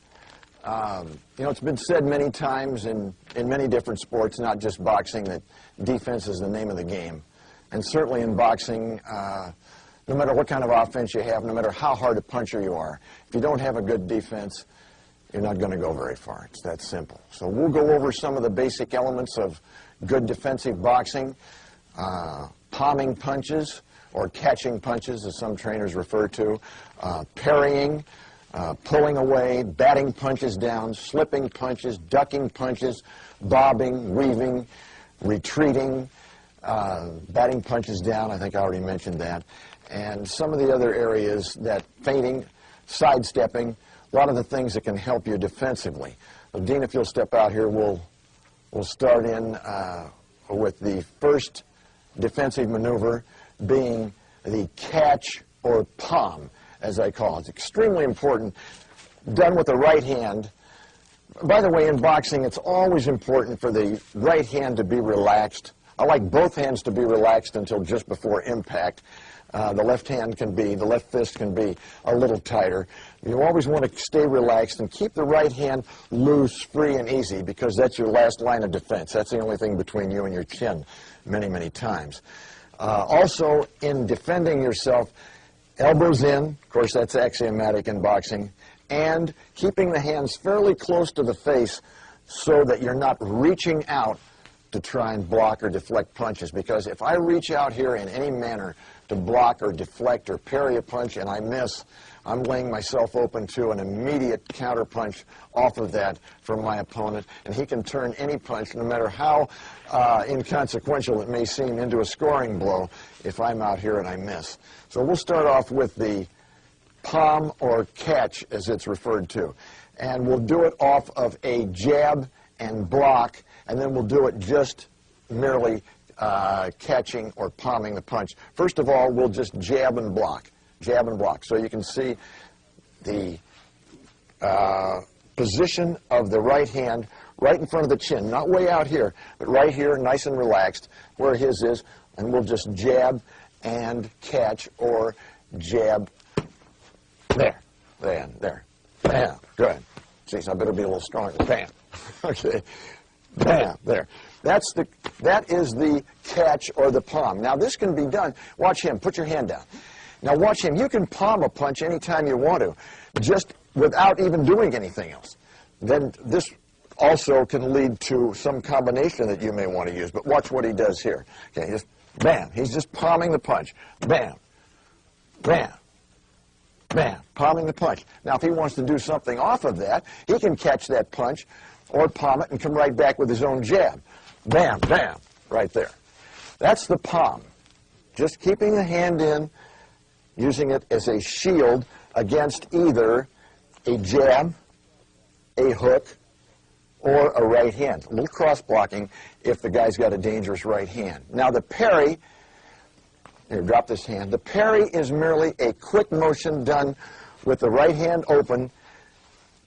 You know, it's been said many times in many different sports, not just boxing, that defense is the name of the game. And certainly in boxing, no matter what kind of offense you have, no matter how hard a puncher you are, if you don't have a good defense, you're not going to go very far. It's that simple. So we'll go over some of the basic elements of good defensive boxing, palming punches, or catching punches, as some trainers refer to, parrying, pulling away, batting punches down, slipping punches, ducking punches, bobbing, weaving, retreating, batting punches down, I think I already mentioned that, and some of the other areas that feinting, sidestepping, a lot of the things that can help you defensively. So Dean, if you'll step out here, we'll start in with the first defensive maneuver being the catch or palm, as I call it. It's extremely important, done with the right hand. By the way, in boxing, it's always important for the right hand to be relaxed. I like both hands to be relaxed until just before impact. The left hand can be, the left fist can be a little tighter. You always want to stay relaxed and keep the right hand loose, free, and easy, because that's your last line of defense. That's the only thing between you and your chin many, many times. Also, in defending yourself, elbows in, of course that's axiomatic in boxing, and keeping the hands fairly close to the face so that you're not reaching out to try and block or deflect punches. Because if I reach out here in any manner to block or deflect or parry a punch and I miss, I'm laying myself open to an immediate counter punch off of that from my opponent, and he can turn any punch, no matter how inconsequential it may seem, into a scoring blow if I'm out here and I miss. So we'll start off with the palm or catch, as it's referred to, and we'll do it off of a jab and block, and then we'll do it just merely catching or palming the punch. First of all, we'll just jab and block. Jab and block. So you can see the position of the right hand right in front of the chin, not way out here, but right here, nice and relaxed, where his is, and we'll just jab and catch or jab. There. There. Bam. Good. Geez, I better be a little stronger. Bam. Okay. Bam. There. That is the catch or the palm. Now this can be done. Watch him. Put your hand down. Now watch him. You can palm a punch anytime you want to, just without even doing anything else. Then this also can lead to some combination that you may want to use. But watch what he does here. Okay, just bam. He's just palming the punch. Bam. Bam. bam, palming the punch. Now, if he wants to do something off of that, he can catch that punch or palm it and come right back with his own jab. Bam, bam, right there. That's the palm. Just keeping the hand in, using it as a shield against either a jab, a hook, or a right hand. A little cross-blocking if the guy's got a dangerous right hand. Now the parry, here, drop this hand. The parry is merely a quick motion done with the right hand open,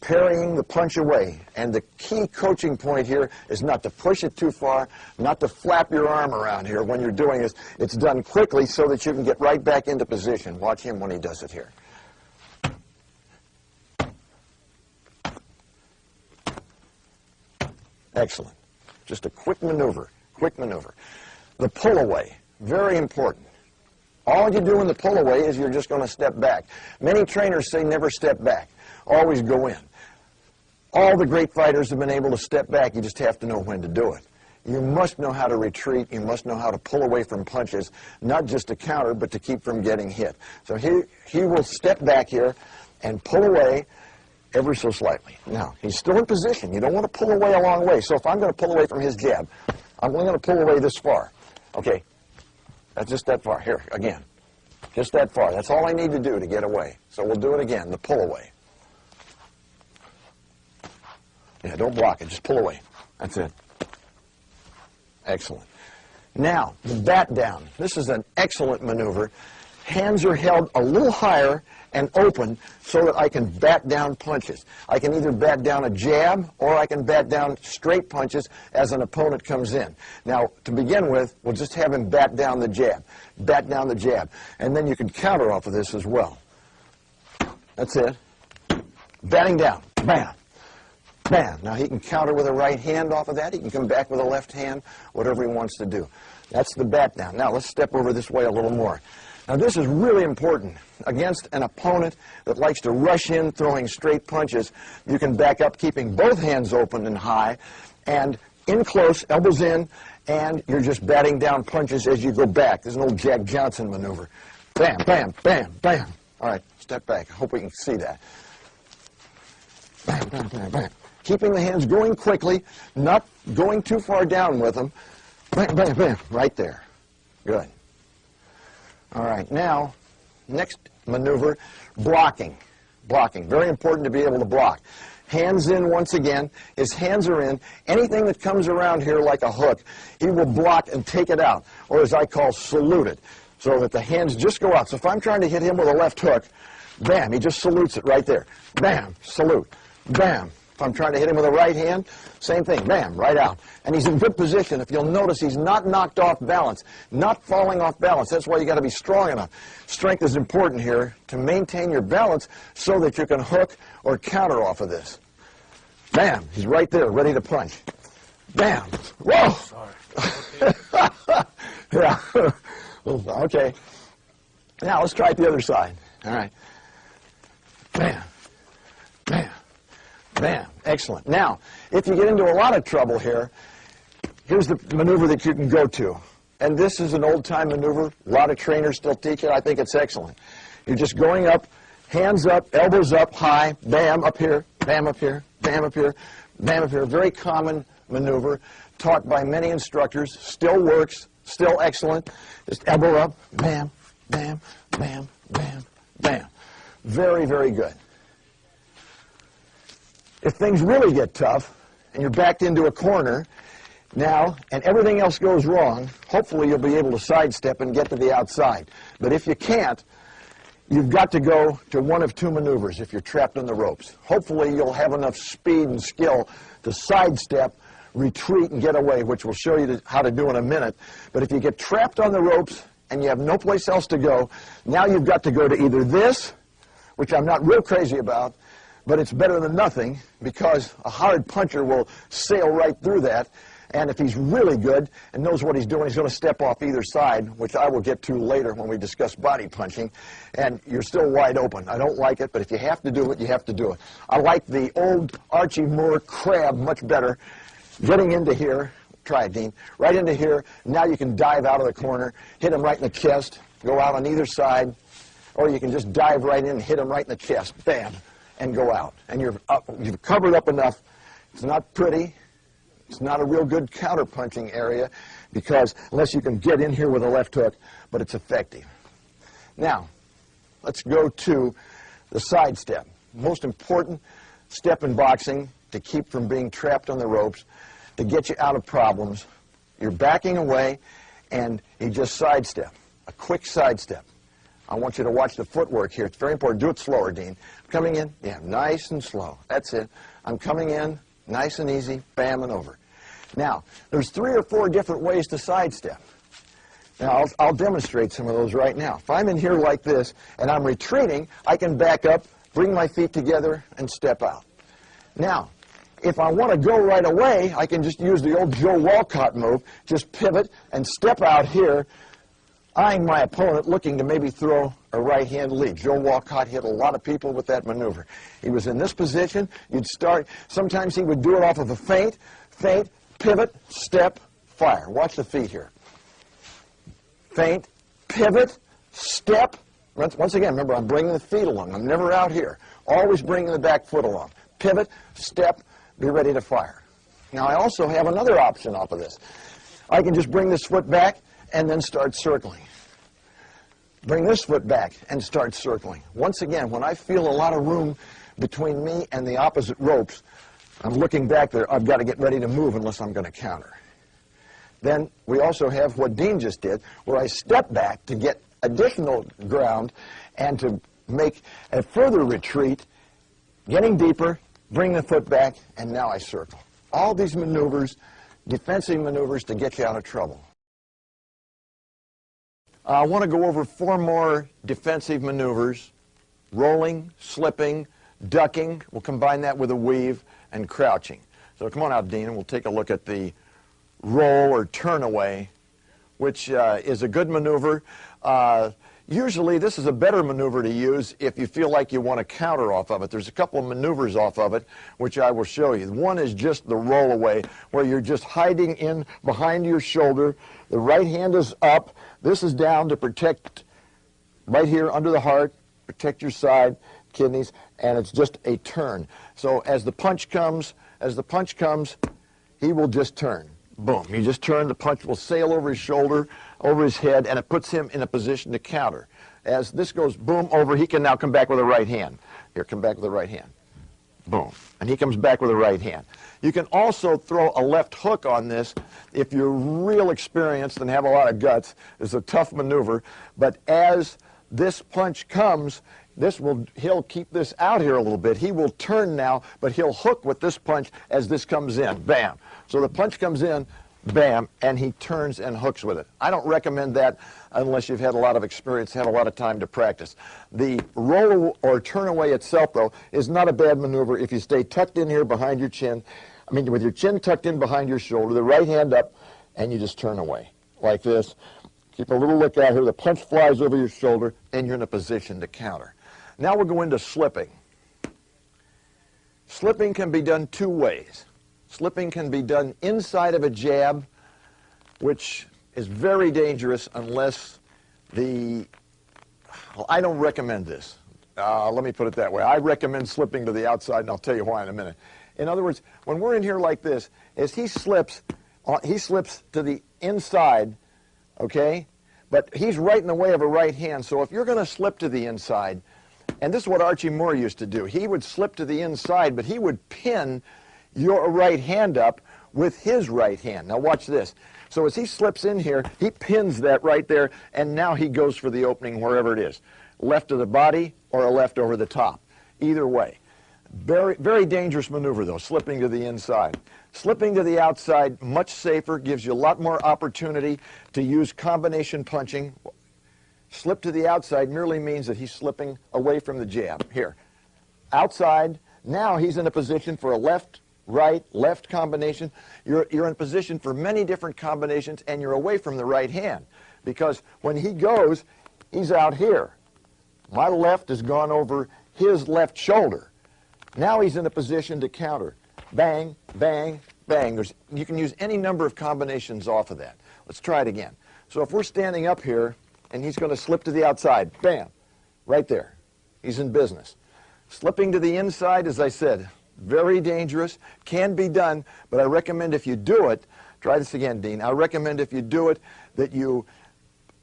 parrying the punch away. And the key coaching point here is not to push it too far, not to flap your arm around here when you're doing this. It's done quickly so that you can get right back into position. Watch him when he does it here. Excellent. Just a quick maneuver, quick maneuver. The pull away, very important. All you do in the pull away is you're just going to step back. Many trainers say never step back, always go in. All the great fighters have been able to step back, you just have to know when to do it. You must know how to retreat, you must know how to pull away from punches, not just to counter, but to keep from getting hit. So he will step back here and pull away ever so slightly. Now, he's still in position. You don't want to pull away a long way. So if I'm going to pull away from his jab, I'm only going to pull away this far. Okay, that's just that far. Here, again, just that far. That's all I need to do to get away. So we'll do it again, the pull away. Yeah, don't block it. Just pull away. That's it. Excellent. Now, the bat down. This is an excellent maneuver. Hands are held a little higher and open so that I can bat down punches. I can either bat down a jab or I can bat down straight punches as an opponent comes in. Now, to begin with, we'll just have him bat down the jab. Bat down the jab. And then you can counter off of this as well. That's it. Batting down. Bam. Bam. Now, he can counter with a right hand off of that. He can come back with a left hand, whatever he wants to do. That's the bat down. Now, let's step over this way a little more. Now, this is really important. Against an opponent that likes to rush in throwing straight punches, you can back up keeping both hands open and high, and in close, elbows in, and you're just batting down punches as you go back. There's an old Jack Johnson maneuver. Bam, bam, bam, bam. All right, step back. I hope we can see that. Bam, bam, bam, bam. Keeping the hands going quickly, not going too far down with them. Bam, bam, bam, right there. Good. All right, now, next maneuver, blocking. Blocking, very important to be able to block. Hands in once again. His hands are in. Anything that comes around here like a hook, he will block and take it out, or as I call, salute it, so that the hands just go out. So if I'm trying to hit him with a left hook, bam, he just salutes it right there. Bam, salute. Bam. If I'm trying to hit him with a right hand, same thing, bam, right out. And he's in good position. If you'll notice, he's not knocked off balance, not falling off balance. That's why you got to be strong enough. Strength is important here to maintain your balance so that you can hook or counter off of this. Bam, he's right there, ready to punch. Bam, whoa! Sorry. Yeah, okay. Now let's try it the other side. All right. Bam, bam. Bam. Excellent. Now, if you get into a lot of trouble here, here's the maneuver that you can go to. And this is an old-time maneuver. A lot of trainers still teach it. I think it's excellent. You're just going up, hands up, elbows up, high, bam, up here, bam, up here, bam, up here, bam, up here. Very common maneuver, taught by many instructors. Still works, still excellent. Just elbow up, bam, bam, bam, bam, bam. Very, very good. If things really get tough and you're backed into a corner now and everything else goes wrong, hopefully you'll be able to sidestep and get to the outside. But if you can't, you've got to go to one of two maneuvers if you're trapped on the ropes. Hopefully you'll have enough speed and skill to sidestep, retreat, and get away, which we'll show you how to do in a minute. But if you get trapped on the ropes and you have no place else to go, now you've got to go to either this, which I'm not real crazy about, but it's better than nothing because a hard puncher will sail right through that. And if he's really good and knows what he's doing, he's going to step off either side, which I will get to later when we discuss body punching. And you're still wide open. I don't like it, but if you have to do it, you have to do it. I like the old Archie Moore crab much better. Getting into here, try it, Dean, right into here. Now you can dive out of the corner, hit him right in the chest, go out on either side, or you can just dive right in and hit him right in the chest, bam, and go out. And you've covered up enough. It's not pretty. It's not a real good counter-punching area because unless you can get in here with a left hook, but it's effective. Now, let's go to the side step. Most important step in boxing to keep from being trapped on the ropes, to get you out of problems. You're backing away, and you just sidestep, a quick sidestep. I want you to watch the footwork here. It's very important. Do it slower, Dean. I'm coming in, yeah, nice and slow. That's it. I'm coming in, nice and easy, bam, and over. Now, there's 3 or 4 different ways to sidestep. Now, I'll demonstrate some of those right now. If I'm in here like this, and I'm retreating, I can back up, bring my feet together, and step out. Now, if I want to go right away, I can just use the old Joe Walcott move, just pivot and step out here, eyeing my opponent, looking to maybe throw a right-hand lead. Joe Walcott hit a lot of people with that maneuver. He was in this position. You'd start, sometimes he would do it off of a feint, pivot, step, fire. Watch the feet here. Feint, pivot, step. Once again, remember, I'm bringing the feet along. I'm never out here. Always bringing the back foot along. Pivot, step, be ready to fire. Now, I also have another option off of this. I can just bring this foot back and then start circling. Bring this foot back and start circling. Once again, when I feel a lot of room between me and the opposite ropes, I'm looking back there. I've got to get ready to move unless I'm going to counter. Then we also have what Dean just did, where I step back to get additional ground and to make a further retreat, getting deeper, bring the foot back, and now I circle. All these maneuvers, defensive maneuvers to get you out of trouble. I want to go over 4 more defensive maneuvers: rolling, slipping, ducking. We'll combine that with a weave, and crouching. So come on out, Dean, and we'll take a look at the roll or turn away, which is a good maneuver. Usually this is a better maneuver to use if you feel like you want to counter off of it. There's a couple of maneuvers off of it, which I will show you. One is just the roll away, where you're just hiding in behind your shoulder. The right hand is up. This is down to protect right here under the heart, protect your side, kidneys, and it's just a turn. So as the punch comes, he will just turn. Boom. You just turn, the punch will sail over his shoulder, over his head, and it puts him in a position to counter. As this goes boom over, he can now come back with a right hand. Here, come back with a right hand. Boom. And he comes back with a right hand. You can also throw a left hook on this if you're real experienced and have a lot of guts. It's a tough maneuver, but as this punch comes, he'll keep this out here a little bit. He will turn now, but he'll hook with this punch as this comes in. Bam. So the punch comes in, bam, and he turns and hooks with it. I don't recommend that unless you've had a lot of experience, had a lot of time to practice. The roll or turn away itself, though, is not a bad maneuver if you stay tucked in here behind your chin. I mean, with your chin tucked in behind your shoulder, the right hand up, and you just turn away like this. Keep a little look out here. The punch flies over your shoulder, and you're in a position to counter. Now we'll go into slipping. Slipping can be done 2 ways. Slipping can be done inside of a jab, which is very dangerous unless I don't recommend this. Let me put it that way. I recommend slipping to the outside, and I'll tell you why in a minute. In other words, when we're in here like this, as he slips to the inside, okay? But he's right in the way of a right hand, so if you're going to slip to the inside, and this is what Archie Moore used to do. He would slip to the inside, but he would pin your right hand up with his right hand. Now watch this. So as he slips in here, he pins that right there, and now he goes for the opening wherever it is. Left of the body or a left over the top. Either way. Very, very dangerous maneuver, though, slipping to the inside. Slipping to the outside, much safer, gives you a lot more opportunity to use combination punching. Slip to the outside merely means that he's slipping away from the jab. Here, outside, now he's in a position for a left, right, left combination. You're in position for many different combinations, and you're away from the right hand. Because when he goes, he's out here. My left has gone over his left shoulder. Now he's in a position to counter. Bang, bang, bang. You can use any number of combinations off of that. Let's try it again. So if we're standing up here, and he's going to slip to the outside, bam, Right there. He's in business. Slipping to the inside, as I said, very dangerous, can be done, but I recommend if you do it, try this again, Dean, I recommend if you do it that you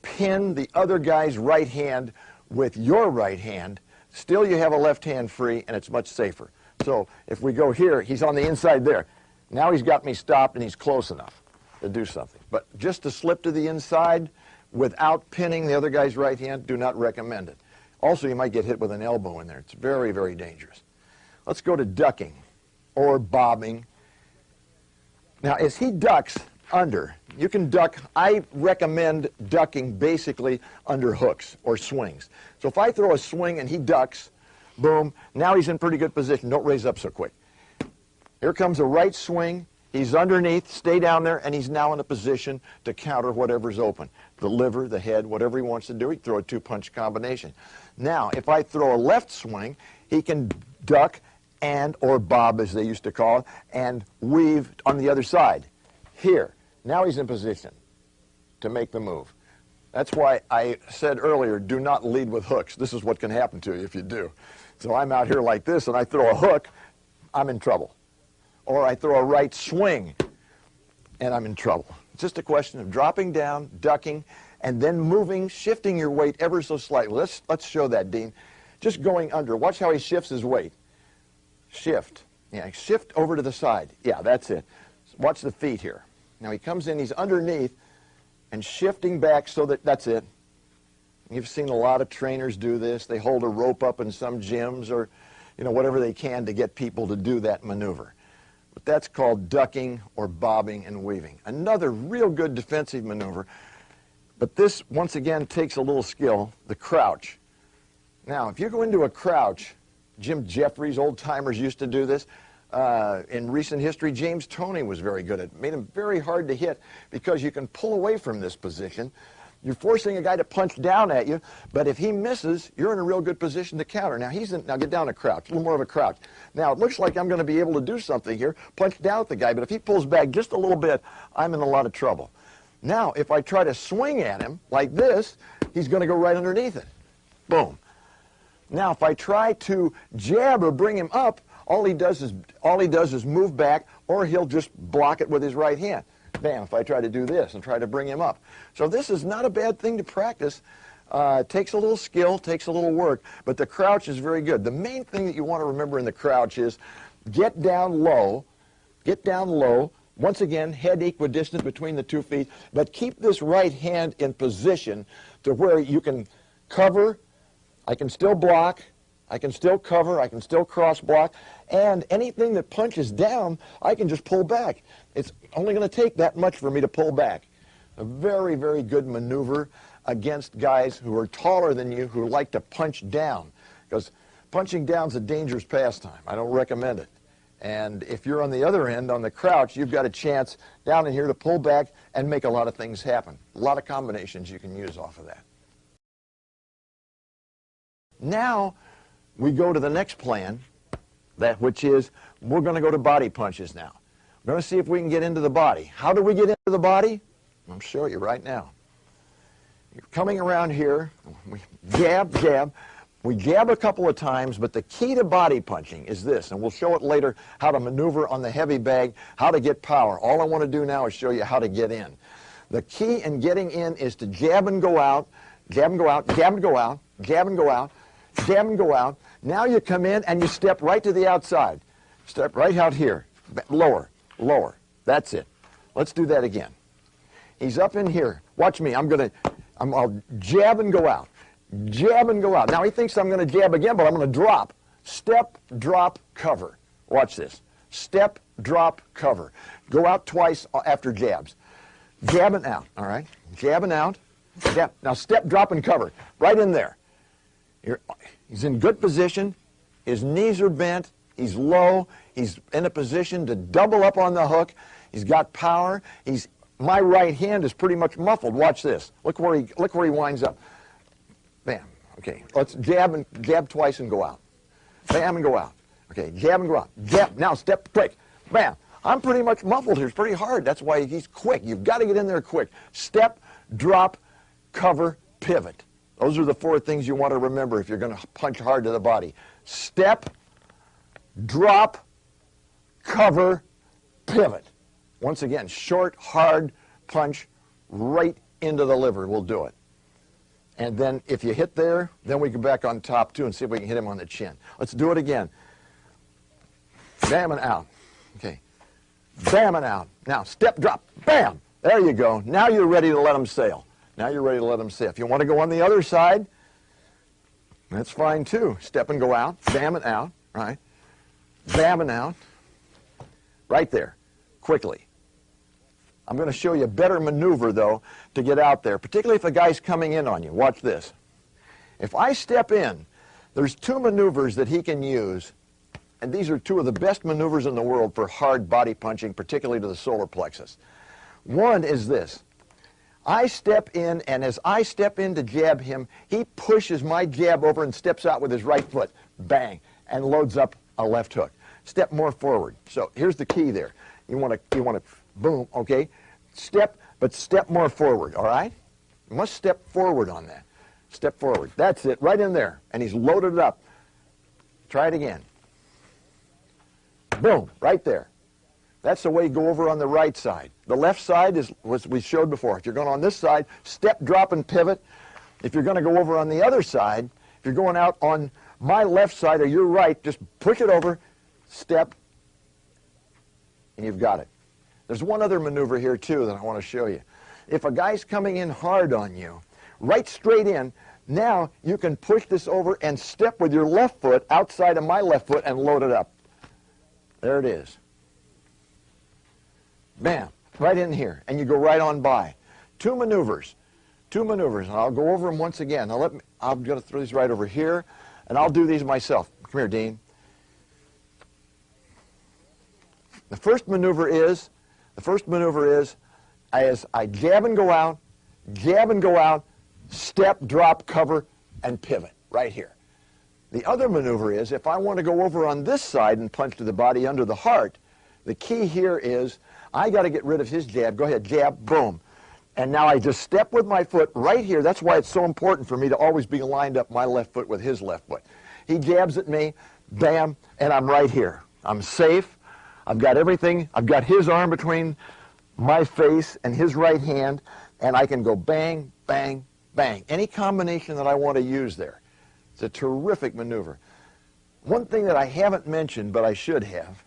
pin the other guy's right hand with your right hand. Still you have a left hand free, and it's much safer. So if we go here, he's on the inside there. Now he's got me stopped, and he's close enough to do something. But just to slip to the inside without pinning the other guy's right hand, do not recommend it. Also, you might get hit with an elbow in there. It's very, very dangerous. Let's go to ducking or bobbing. Now, as he ducks under, you can duck. I recommend ducking basically under hooks or swings. So if I throw a swing and he ducks, boom, now he's in pretty good position. Don't raise up so quick. Here comes a right swing. He's underneath, stay down there, and he's now in a position to counter whatever's open. The liver, the head, whatever he wants to do, he can throw a two-punch combination. Now, if I throw a left swing, he can duck and, or bob as they used to call it, and weave on the other side. Here, now he's in position to make the move. That's why I said earlier, do not lead with hooks. This is what can happen to you if you do. So I'm out here like this, and I throw a hook, I'm in trouble. Or I throw a right swing, and I'm in trouble. It's just a question of dropping down, ducking, and then moving, shifting your weight ever so slightly. Let's show that, Dean. Just going under. Watch how he shifts his weight. Shift. Yeah, shift over to the side. Yeah, that's it. Watch the feet here. Now he comes in, he's underneath, and shifting back so that's it. You've seen a lot of trainers do this. They hold a rope up in some gyms or, whatever they can to get people to do that maneuver. But that's called ducking or bobbing and weaving. Another real good defensive maneuver. But this, once again, takes a little skill, the crouch. Now, if you go into a crouch, Jim Jeffries, old-timers used to do this. In recent history, James Toney was very good at it. Made him very hard to hit because you can pull away from this position. You're forcing a guy to punch down at you, but if he misses, you're in a real good position to counter. Now, now get down a crouch, a little more of a crouch. Now, it looks like I'm going to be able to do something here, punch down at the guy, but if he pulls back just a little bit, I'm in a lot of trouble. Now, if I try to swing at him like this, he's going to go right underneath it. Boom. Now, if I try to jab or bring him up, all he does is move back, or he'll just block it with his right hand. Bam, if I try to do this and try to bring him up. So this is not a bad thing to practice. It takes a little skill, takes a little work, but the crouch is very good. The main thing that you want to remember in the crouch is get down low, once again, head equidistant between the 2 feet, but keep this right hand in position to where you can cover, I can still block, I can still cover, I can still cross block, and anything that punches down, I can just pull back. It's only going to take that much for me to pull back. A very, very good maneuver against guys who are taller than you who like to punch down, because punching down is a dangerous pastime. I don't recommend it. And if you're on the other end, on the crouch, you've got a chance down in here to pull back and make a lot of things happen. A lot of combinations you can use off of that. Now, we go to the next plan, which is we're going to go to body punches now. We're going to see if we can get into the body. How do we get into the body? I'll show you right now. You're coming around here, we jab, jab. We jab a couple of times, but the key to body punching is this, and we'll show it later, how to maneuver on the heavy bag, how to get power. All I want to do now is show you how to get in. The key in getting in is to jab and go out, jab and go out, jab and go out, jab and go out, jab and go out. Now you come in and you step right to the outside. Step right out here. Lower, lower. That's it. Let's do that again. He's up in here. Watch me. I'll jab and go out. Jab and go out. Now he thinks I'm going to jab again, but I'm going to drop. Step, drop, cover. Watch this. Step, drop, cover. Go out twice after jabs. Jabbing out, all right? Jabbing out. Jab. Now step, drop, and cover. Right in there. He's in good position. His knees are bent. He's low. He's in a position to double up on the hook. He's got power. My right hand is pretty much muffled. Watch this. Look where he winds up. Bam. Okay. Let's jab twice and go out. Bam and go out. Okay. Jab and go out. Jab. Now step quick. Bam. I'm pretty much muffled here. It's pretty hard. That's why he's quick. You've got to get in there quick. Step, drop, cover, pivot. Those are the 4 things you want to remember if you're going to punch hard to the body. Step, drop, cover, pivot. Once again, short, hard punch right into the liver will do it. And then if you hit there, then we go back on top too and see if we can hit him on the chin. Let's do it again. Bam and out. Okay. Bam and out. Now, step, drop, bam. There you go. Now you're ready to let him sail. Now you're ready to let him sail. If you want to go on the other side, that's fine too. Step and go out, bam and out, right? Bam and out. Right there, quickly. I'm going to show you a better maneuver, though, to get out there, particularly if a guy's coming in on you. Watch this. If I step in, there's 2 maneuvers that he can use, and these are 2 of the best maneuvers in the world for hard body punching, particularly to the solar plexus. One is this. I step in, and as I step in to jab him, he pushes my jab over and steps out with his right foot, bang, and loads up a left hook. Step more forward. So here's the key there. You want to boom, okay? Step, but step more forward, all right? You must step forward on that. Step forward. That's it, right in there. And he's loaded it up. Try it again. Boom, right there. That's the way you go over on the right side. The left side is what we showed before. If you're going on this side, step, drop, and pivot. If you're going to go over on the other side, if you're going out on my left side or your right, just push it over, step, and you've got it. There's one other maneuver here, too, that I want to show you. If a guy's coming in hard on you, right straight in, now you can push this over and step with your left foot outside of my left foot and load it up. There it is. Bam, right in here, and you go right on by. 2 maneuvers, and I'll go over them once again. Now I'm going to throw these right over here, and I'll do these myself. Come here, Dean. The first maneuver is, as I jab and go out, step, drop, cover, and pivot, right here. The other maneuver is, if I want to go over on this side and punch to the body under the heart, the key here is, I got to get rid of his jab. Go ahead, jab, boom. And now I just step with my foot right here. That's why it's so important for me to always be lined up my left foot with his left foot. He jabs at me, bam, and I'm right here. I'm safe. I've got everything. I've got his arm between my face and his right hand, and I can go bang, bang, bang. Any combination that I want to use there. It's a terrific maneuver. One thing that I haven't mentioned, but I should have,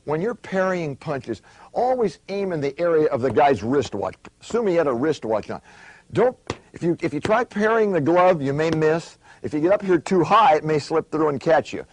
when you're parrying punches, always aim in the area of the guy's wristwatch. Assume he had a wristwatch on. If you try parrying the glove, you may miss. If you get up here too high, it may slip through and catch you.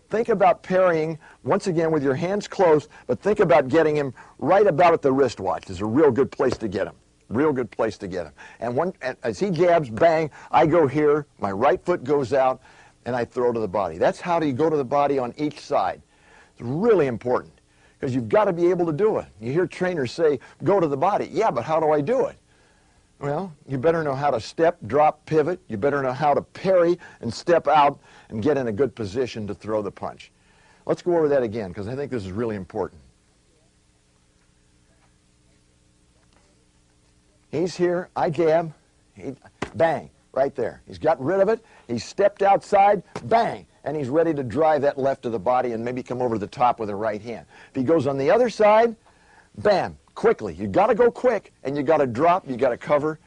Think about parrying, once again, with your hands closed, but think about getting him right about at the wristwatch. It's a real good place to get him. Real good place to get him. And as he jabs, bang, I go here, my right foot goes out, and I throw to the body. That's how do you go to the body on each side. It's really important, because you've got to be able to do it. You hear trainers say, go to the body. Yeah, but how do I do it? Well, you better know how to step, drop, pivot. You better know how to parry and step out and get in a good position to throw the punch. Let's go over that again, because I think this is really important. He's here, I jab, bang, right there. He's got rid of it, he's stepped outside, bang, and he's ready to drive that left to the body and maybe come over the top with a right hand. If he goes on the other side, bam, quickly. You got to go quick, and you got to drop, you got to cover,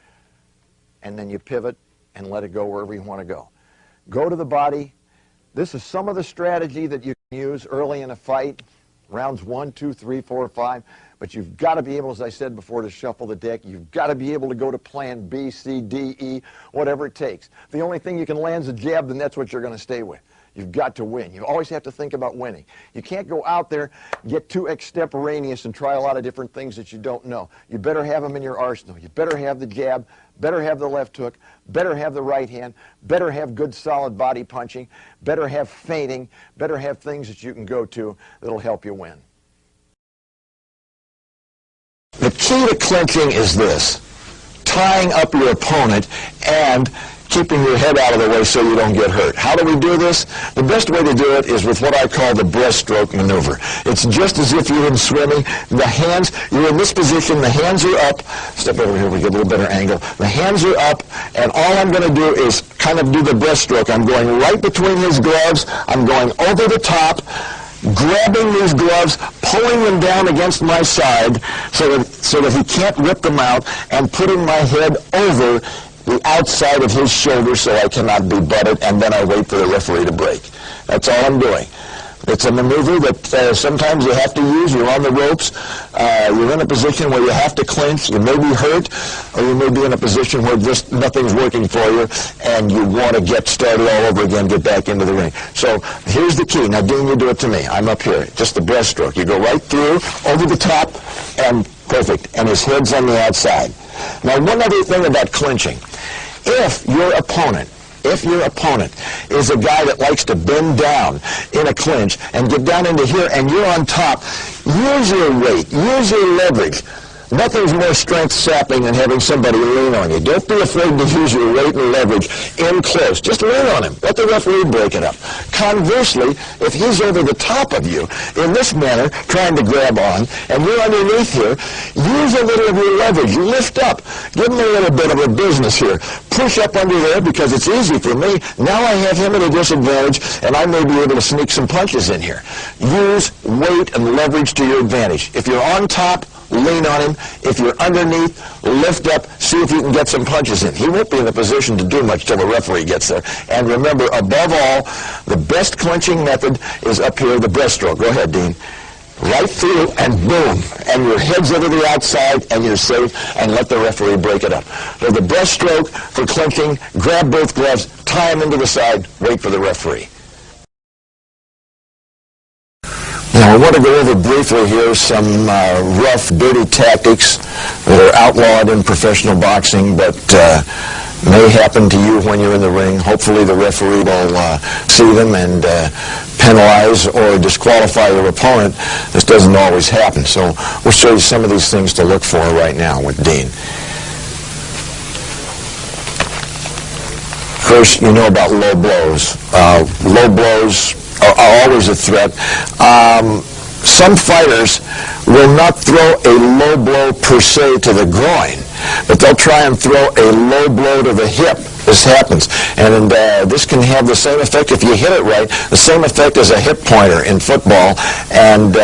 and then you pivot and let it go wherever you want to go. Go to the body. This is some of the strategy that you can use early in a fight, rounds 1, 2, 3, 4, 5. But you've got to be able, as I said before, to shuffle the deck. You've got to be able to go to plan B, C, D, E, whatever it takes. If the only thing you can land is a jab, then that's what you're going to stay with. You've got to win. You always have to think about winning. You can't go out there, get too extemporaneous and try a lot of different things that you don't know. You better have them in your arsenal. You better have the jab, better have the left hook, better have the right hand, better have good solid body punching, better have feinting, better have things that you can go to that'll help you win. The key to clinching is this: tying up your opponent and keeping your head out of the way so you don't get hurt. How do we do this? The best way to do it is with what I call the breaststroke maneuver. It's just as if you're in swimming. The hands, you're in this position, the hands are up. Step over here, we get a little better angle. The hands are up, and all I'm going to do is kind of do the breaststroke. I'm going right between his gloves. I'm going over the top, grabbing these gloves, pulling them down against my side so that he can't rip them out, and putting my head over the outside of his shoulder so I cannot be butted, and then I wait for the referee to break. That's all I'm doing. It's a maneuver that sometimes you have to use. You're on the ropes. You're in a position where you have to clinch. You may be hurt, or you may be in a position where just nothing's working for you, and you want to get started all over again, get back into the ring. So here's the key. Now, Dean, you do it to me. I'm up here. Just the breaststroke. You go right through, over the top, and perfect. And his head's on the outside. Now, one other thing about clinching. If your opponent is a guy that likes to bend down in a clinch and get down into here and you're on top, use your weight, use your leverage. Nothing's more strength-sapping than having somebody lean on you. Don't be afraid to use your weight and leverage in close. Just lean on him. Let the referee break it up. Conversely, if he's over the top of you in this manner, trying to grab on, and you're underneath here, use a little of your leverage. Lift up. Give him a little bit of a business here. Push up under there because it's easy for me. Now I have him at a disadvantage, and I may be able to sneak some punches in here. Use weight and leverage to your advantage. If you're on top, lean on him. If you're underneath, lift up, see if you can get some punches in. He won't be in a position to do much till the referee gets there. And remember, above all, the best clinching method is up here, the breaststroke. Go ahead, Dean. Right through, and boom. And your head's over the outside, and you're safe, and let the referee break it up. So the breaststroke for clinching, grab both gloves, tie them into the side, wait for the referee. Now, I want to go over briefly here some rough, dirty tactics that are outlawed in professional boxing, but may happen to you when you're in the ring. Hopefully the referee will see them and penalize or disqualify your opponent. This doesn't always happen, so we'll show you some of these things to look for right now with Dean. First, you know about low blows. Low blows are always a threat. Some fighters will not throw a low blow per se to the groin, but they'll try and throw a low blow to the hip. This happens, and this can have the same effect if you hit it right, the same effect as a hip pointer in football. And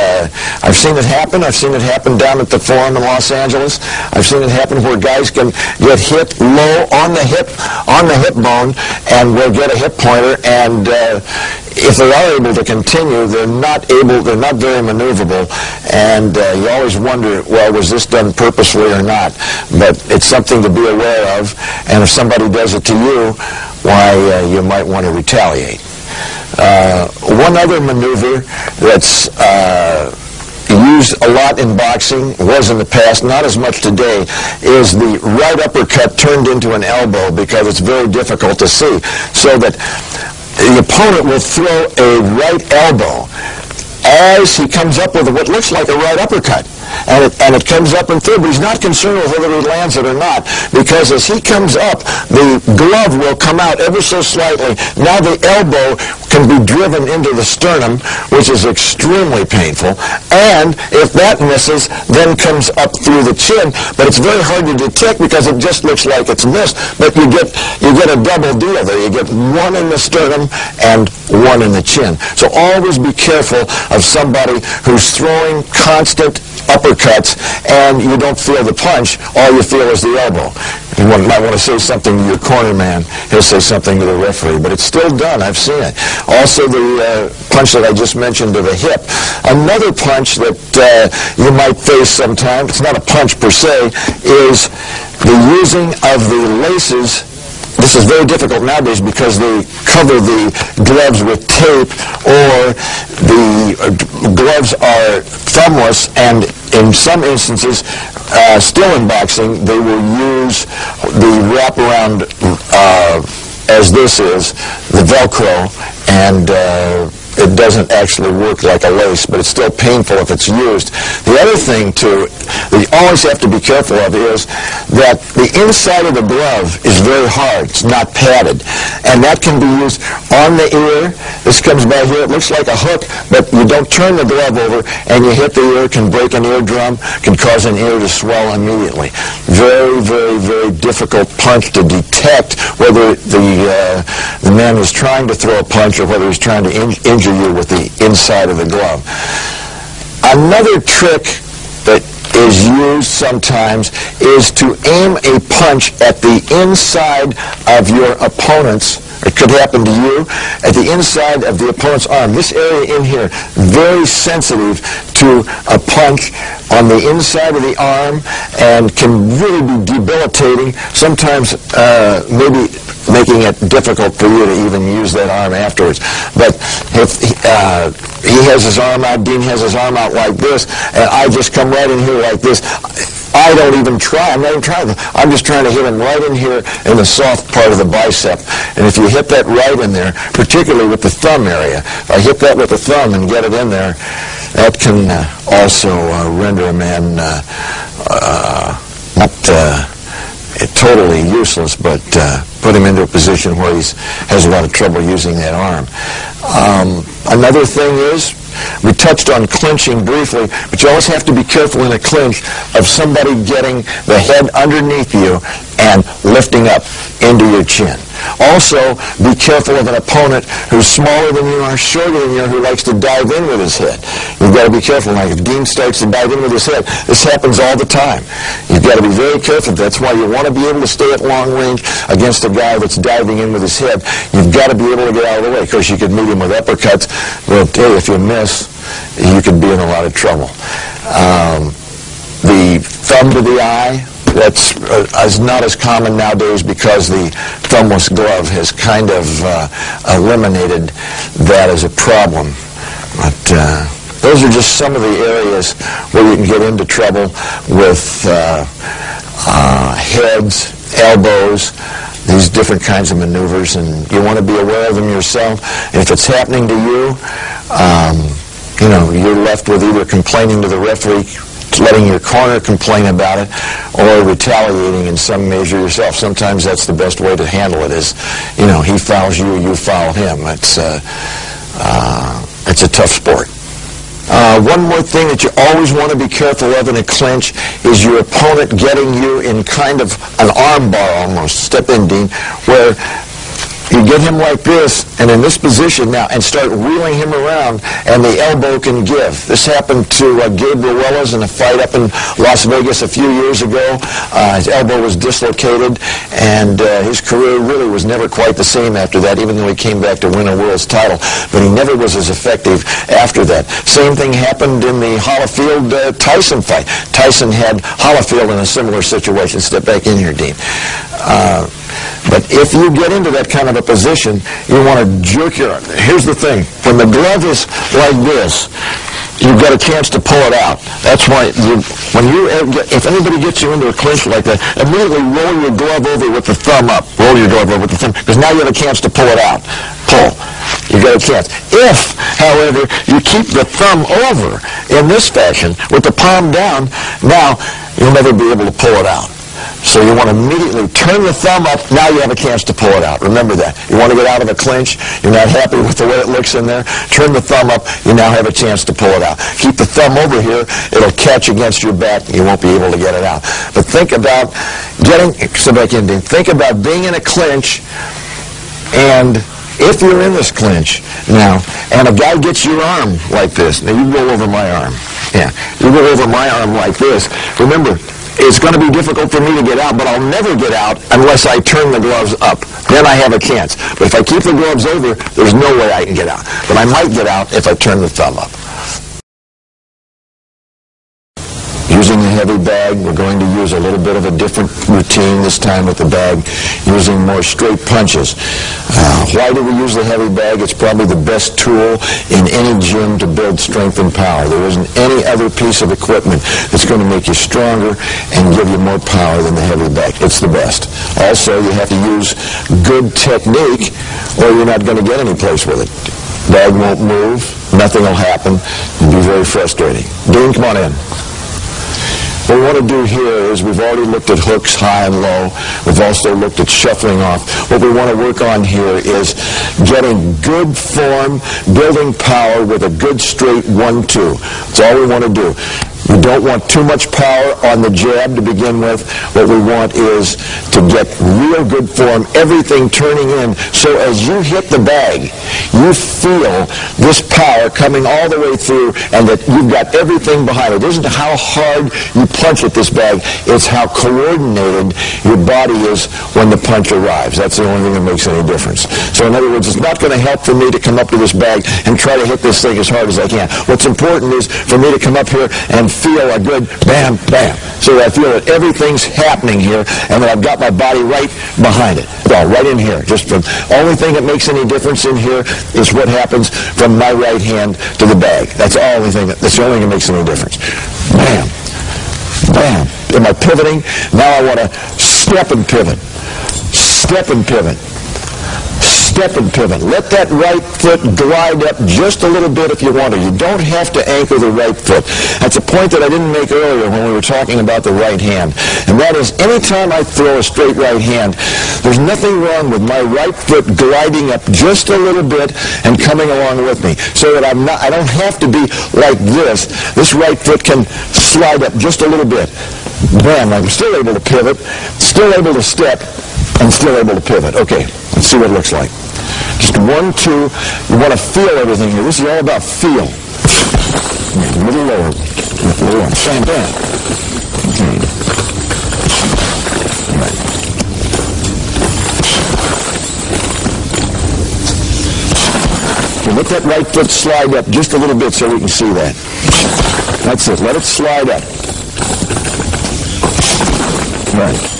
I've seen it happen. I've seen it happen down at the Forum in Los Angeles. I've seen it happen where guys can get hit low on the hip bone, and will get a hip pointer. And if they are able to continue, they're not very maneuverable. And you always wonder, well, was this done purposely or not? But it's something to be aware of. And if somebody does it to you, why, you might want to retaliate. One other maneuver that's used a lot in boxing, was in the past, not as much today, is the right uppercut turned into an elbow, because it's very difficult to see. So that the opponent will throw a right elbow as he comes up with what looks like a right uppercut. And it comes up and through, but he's not concerned with whether he lands it or not, because as he comes up, the glove will come out ever so slightly. Now the elbow can be driven into the sternum, which is extremely painful, and if that misses, then comes up through the chin, but it's very hard to detect because it just looks like it's missed, but you get a double deal there. You get one in the sternum and one in the chin. So always be careful of somebody who's throwing constant uppercuts and you don't feel the punch. All you feel is the elbow. You might want to say something to your corner man. He'll say something to the referee, but it's still done. I've seen it. Also, the punch that I just mentioned to the hip. Another punch that you might face sometime, it's not a punch per se, is the using of the laces. This is very difficult nowadays because they cover the gloves with tape, or the gloves are thumbless, and in some instances, still in boxing, they will use the wraparound, as this is, the Velcro, and it doesn't actually work like a lace, but it's still painful if it's used. The other thing, too, that you always have to be careful of is that the inside of the glove is very hard. It's not padded. And that can be used on the ear. This comes by here. It looks like a hook, but you don't turn the glove over, and you hit the ear, can break an eardrum, can cause an ear to swell immediately. Very, very, very difficult punch to detect whether the man is trying to throw a punch or whether he's trying to injure you with the inside of the glove. Another trick that is used sometimes is to aim a punch at the inside of your opponent's, it could happen to you, at the inside of the opponent's arm. This area in here, very sensitive to a punch on the inside of the arm and can really be debilitating, sometimes maybe making it difficult for you to even use that arm afterwards. But if he has his arm out, Dean has his arm out like this, and I just come right in here like this, I don't even try. I'm not even trying. I'm just trying to hit him right in here in the soft part of the bicep. And if you hit that right in there, particularly with the thumb area, if I hit that with the thumb and get it in there, that can also render a man not totally useless, but put him into a position where he has a lot of trouble using that arm. Another thing is, we touched on clinching briefly, but you always have to be careful in a clinch of somebody getting the head underneath you and lifting up into your chin. Also, be careful of an opponent who's smaller than you or shorter than you who likes to dive in with his head. You've got to be careful. Like if Dean starts to dive in with his head, this happens all the time. You've got to be very careful. That's why you want to be able to stay at long range against a guy that's diving in with his head. You've got to be able to get out of the way. Of course, you could meet him with uppercuts. Well, hey, if you miss, you could be in a lot of trouble. The thumb to the eye, that's is not as common nowadays because the thumbless glove has kind of eliminated that as a problem. But those are just some of the areas where you can get into trouble with heads, elbows, these different kinds of maneuvers, and you want to be aware of them yourself. And if it's happening to you, you're left with either complaining to the referee, letting your corner complain about it, or retaliating in some measure yourself. Sometimes that's the best way to handle it is, he fouls you, you foul him. It's a tough sport. One more thing that you always want to be careful of in a clinch is your opponent getting you in kind of an arm bar almost. Step in, Dean, where you get him like this, and in this position now, and start wheeling him around, and the elbow can give. This happened to Gabriel Wells in a fight up in Las Vegas a few years ago. His elbow was dislocated, and his career really was never quite the same after that, even though he came back to win a world's title. But he never was as effective after that. Same thing happened in the Holyfield-Tyson fight. Tyson had Holyfield in a similar situation. Step back in here, Dean. But if you get into that kind of a position, you want to jerk your... Here's the thing. When the glove is like this, you've got a chance to pull it out. That's why if anybody gets you into a clinch like that, immediately roll your glove over with the thumb up. Roll your glove over with the thumb, because now you have a chance to pull it out. Pull. You got a chance. If, however, you keep the thumb over in this fashion with the palm down, now you'll never be able to pull it out. So you want to immediately turn the thumb up. Now you have a chance to pull it out. Remember that. You want to get out of a clinch. You're not happy with the way it looks in there. Turn the thumb up. You now have a chance to pull it out. Keep the thumb over here. It'll catch against your back. You won't be able to get it out. But think about think about being in a clinch, and if you're in this clinch now, and a guy gets your arm like this. Now you roll over my arm. Yeah, you roll over my arm like this. Remember, it's going to be difficult for me to get out, but I'll never get out unless I turn the gloves up. Then I have a chance. But if I keep the gloves over, there's no way I can get out. But I might get out if I turn the thumb up. Using the heavy bag, we're going to use a little bit of a different routine this time with the bag, using more straight punches. Why do we use the heavy bag? It's probably the best tool in any gym to build strength and power. There isn't any other piece of equipment that's going to make you stronger and give you more power than the heavy bag. It's the best. Also, you have to use good technique or you're not going to get any place with it. Bag won't move. Nothing will happen. It'll be very frustrating. Dean, come on in. What we want to do here is we've already looked at hooks high and low. We've also looked at shuffling off. What we want to work on here is getting good form, building power with a good straight 1-2. That's all we want to do. We don't want too much power on the jab to begin with. What we want is to get real good form, everything turning in, so as you hit the bag, you feel this power coming all the way through and that you've got everything behind it. It isn't how hard you punch at this bag, it's how coordinated your body is when the punch arrives. That's the only thing that makes any difference. So in other words, it's not going to help for me to come up to this bag and try to hit this thing as hard as I can. What's important is for me to come up here and feel a good bam, bam. So I feel that everything's happening here and that I've got my body right behind it. Well, right in here. Just the only thing that makes any difference in here is what happens from my right hand to the bag. That's the only thing that makes any difference. Bam. Bam. Am I pivoting? Now I want to step and pivot. Step and pivot. Step and pivot. Let that right foot glide up just a little bit if you want to. You don't have to anchor the right foot. That's a point that I didn't make earlier when we were talking about the right hand. And that is, anytime I throw a straight right hand, there's nothing wrong with my right foot gliding up just a little bit and coming along with me. So that I don't have to be like this. This right foot can slide up just a little bit. Bam, I'm still able to pivot, still able to step, and still able to pivot. Okay, let's see what it looks like. Just 1-2. You want to feel everything here. This is all about feel. A little lower. A little lower. Bam, bam. Okay. All right. Okay, let that right foot slide up just a little bit so we can see that. That's it. Let it slide up. Right.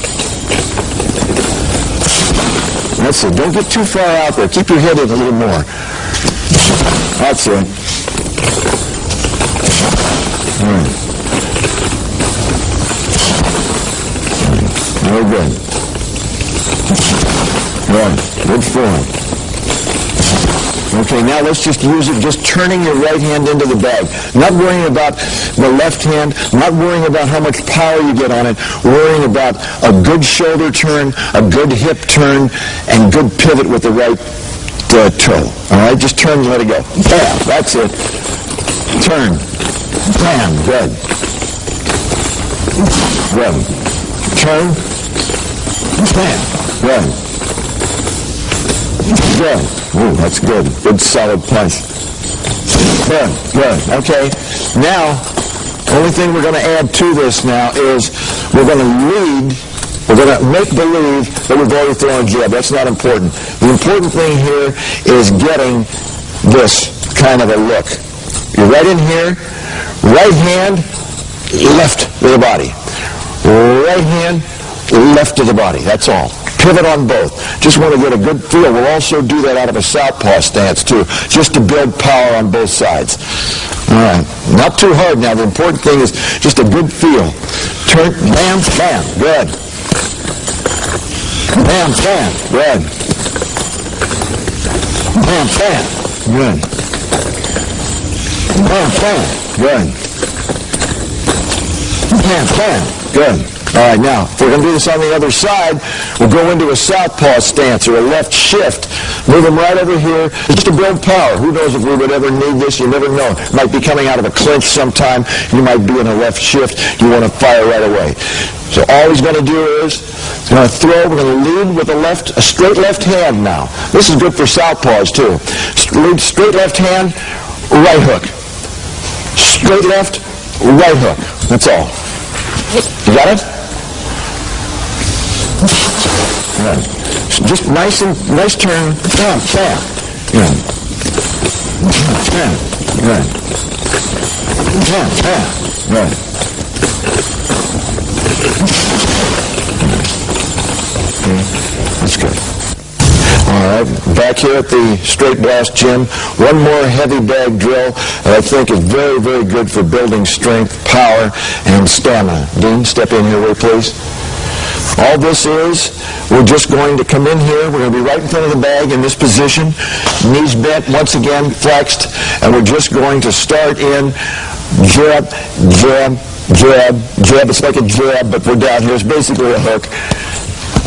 That's it. Don't get too far out there. Keep your head in a little more. That's it. All right. Very good. Right. Good form. Okay, now let's just use it, just turning your right hand into the bag. Not worrying about the left hand, not worrying about how much power you get on it, worrying about a good shoulder turn, a good hip turn, and good pivot with the right toe. All right, just turn and let it go. Bam, that's it. Turn. Bam, good. Good. Turn. Bam, good. Good. Ooh, that's good. Good solid punch. Good, good. Okay. Now, only thing we're going to add to this now is we're going to make believe that we've already thrown a jab. That's not important. The important thing here is getting this kind of a look. You're right in here, right hand, left to the body. Right hand, left to the body. That's all. Pivot on both. Just want to get a good feel. We'll also do that out of a southpaw stance too, just to build power on both sides. All right. Not too hard now. The important thing is just a good feel. Turn, bam, bam. Good. Bam, bam. Good. Bam, bam. Good. Bam, bam. Good. Bam, bam. Good. All right, now, if we're going to do this on the other side, we'll go into a southpaw stance or a left shift. Move them right over here just to build power. Who knows if we would ever need this? You never know. It might be coming out of a clinch sometime. You might be in a left shift. You want to fire right away. So all he's going to do is he's going to throw. We're going to lead with a straight left hand now. This is good for southpaws too. Lead straight left hand, right hook. Straight left, right hook. That's all. You got it? Right. Just nice turn. Bam, bam. Good. Bam, good. Bam, bam. Good. Okay. That's good. All right. Back here at the Straight Blast Gym, one more heavy bag drill that I think is very, very good for building strength, power, and stamina. Dean, step in here, please. All this is, we're just going to come in here, we're going to be right in front of the bag in this position, knees bent, once again flexed, and we're just going to start in jab, jab, jab, jab. It's like a jab, but we're down here. It's basically a hook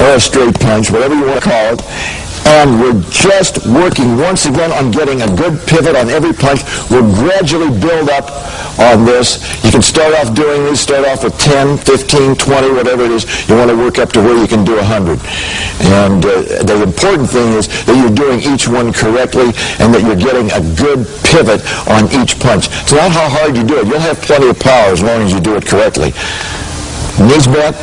or a straight punch, whatever you want to call it. And we're just working once again on getting a good pivot on every punch. We'll gradually build up on this. You can start off doing these, start off with 10, 15, 20, whatever it is. You want to work up to where you can do 100. And the important thing is that you're doing each one correctly and that you're getting a good pivot on each punch. It's not how hard you do it. You'll have plenty of power as long as you do it correctly. Knees bent,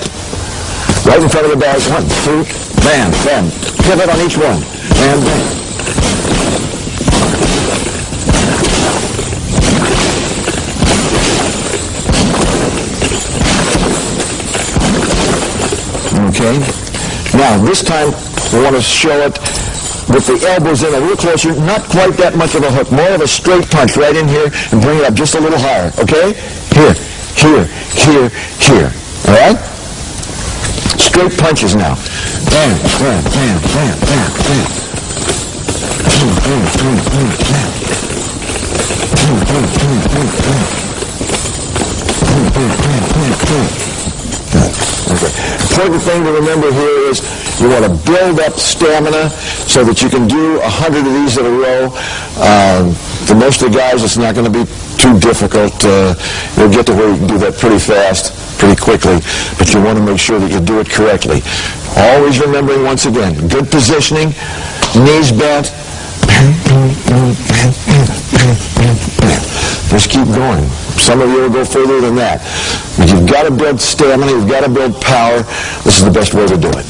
right in front of the bag. 1, 2, bam, bam. Pivot on each one. And bam. Okay. Now, this time, we want to show it with the elbows in a little closer. Not quite that much of a hook. More of a straight punch right in here and bring it up just a little higher. Okay? Here, here, here, here. All right? Straight punches now. Bam, bam, bam, bam, bam, bam. Boom, boom, boom, boom, bam. Boom, boom, boom, boom, bam. Boom, boom, boom, boom, boom. Good. Okay. Important thing to remember here is you want to build up stamina so that you can do 100 of these in a row. For most of the guys, it's not going to be too difficult. You'll get to where you can do that pretty fast, pretty quickly, but you want to make sure that you do it correctly. Always remembering, once again, good positioning, knees bent. Just keep going. Some of you will go further than that. But you've got to build stamina, you've got to build power. This is the best way to do it.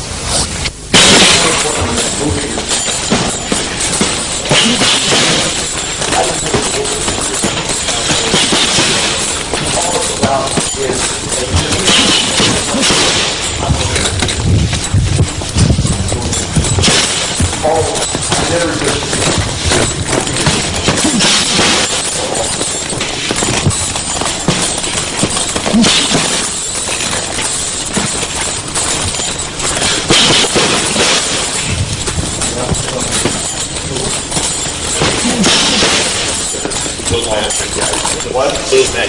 What is that?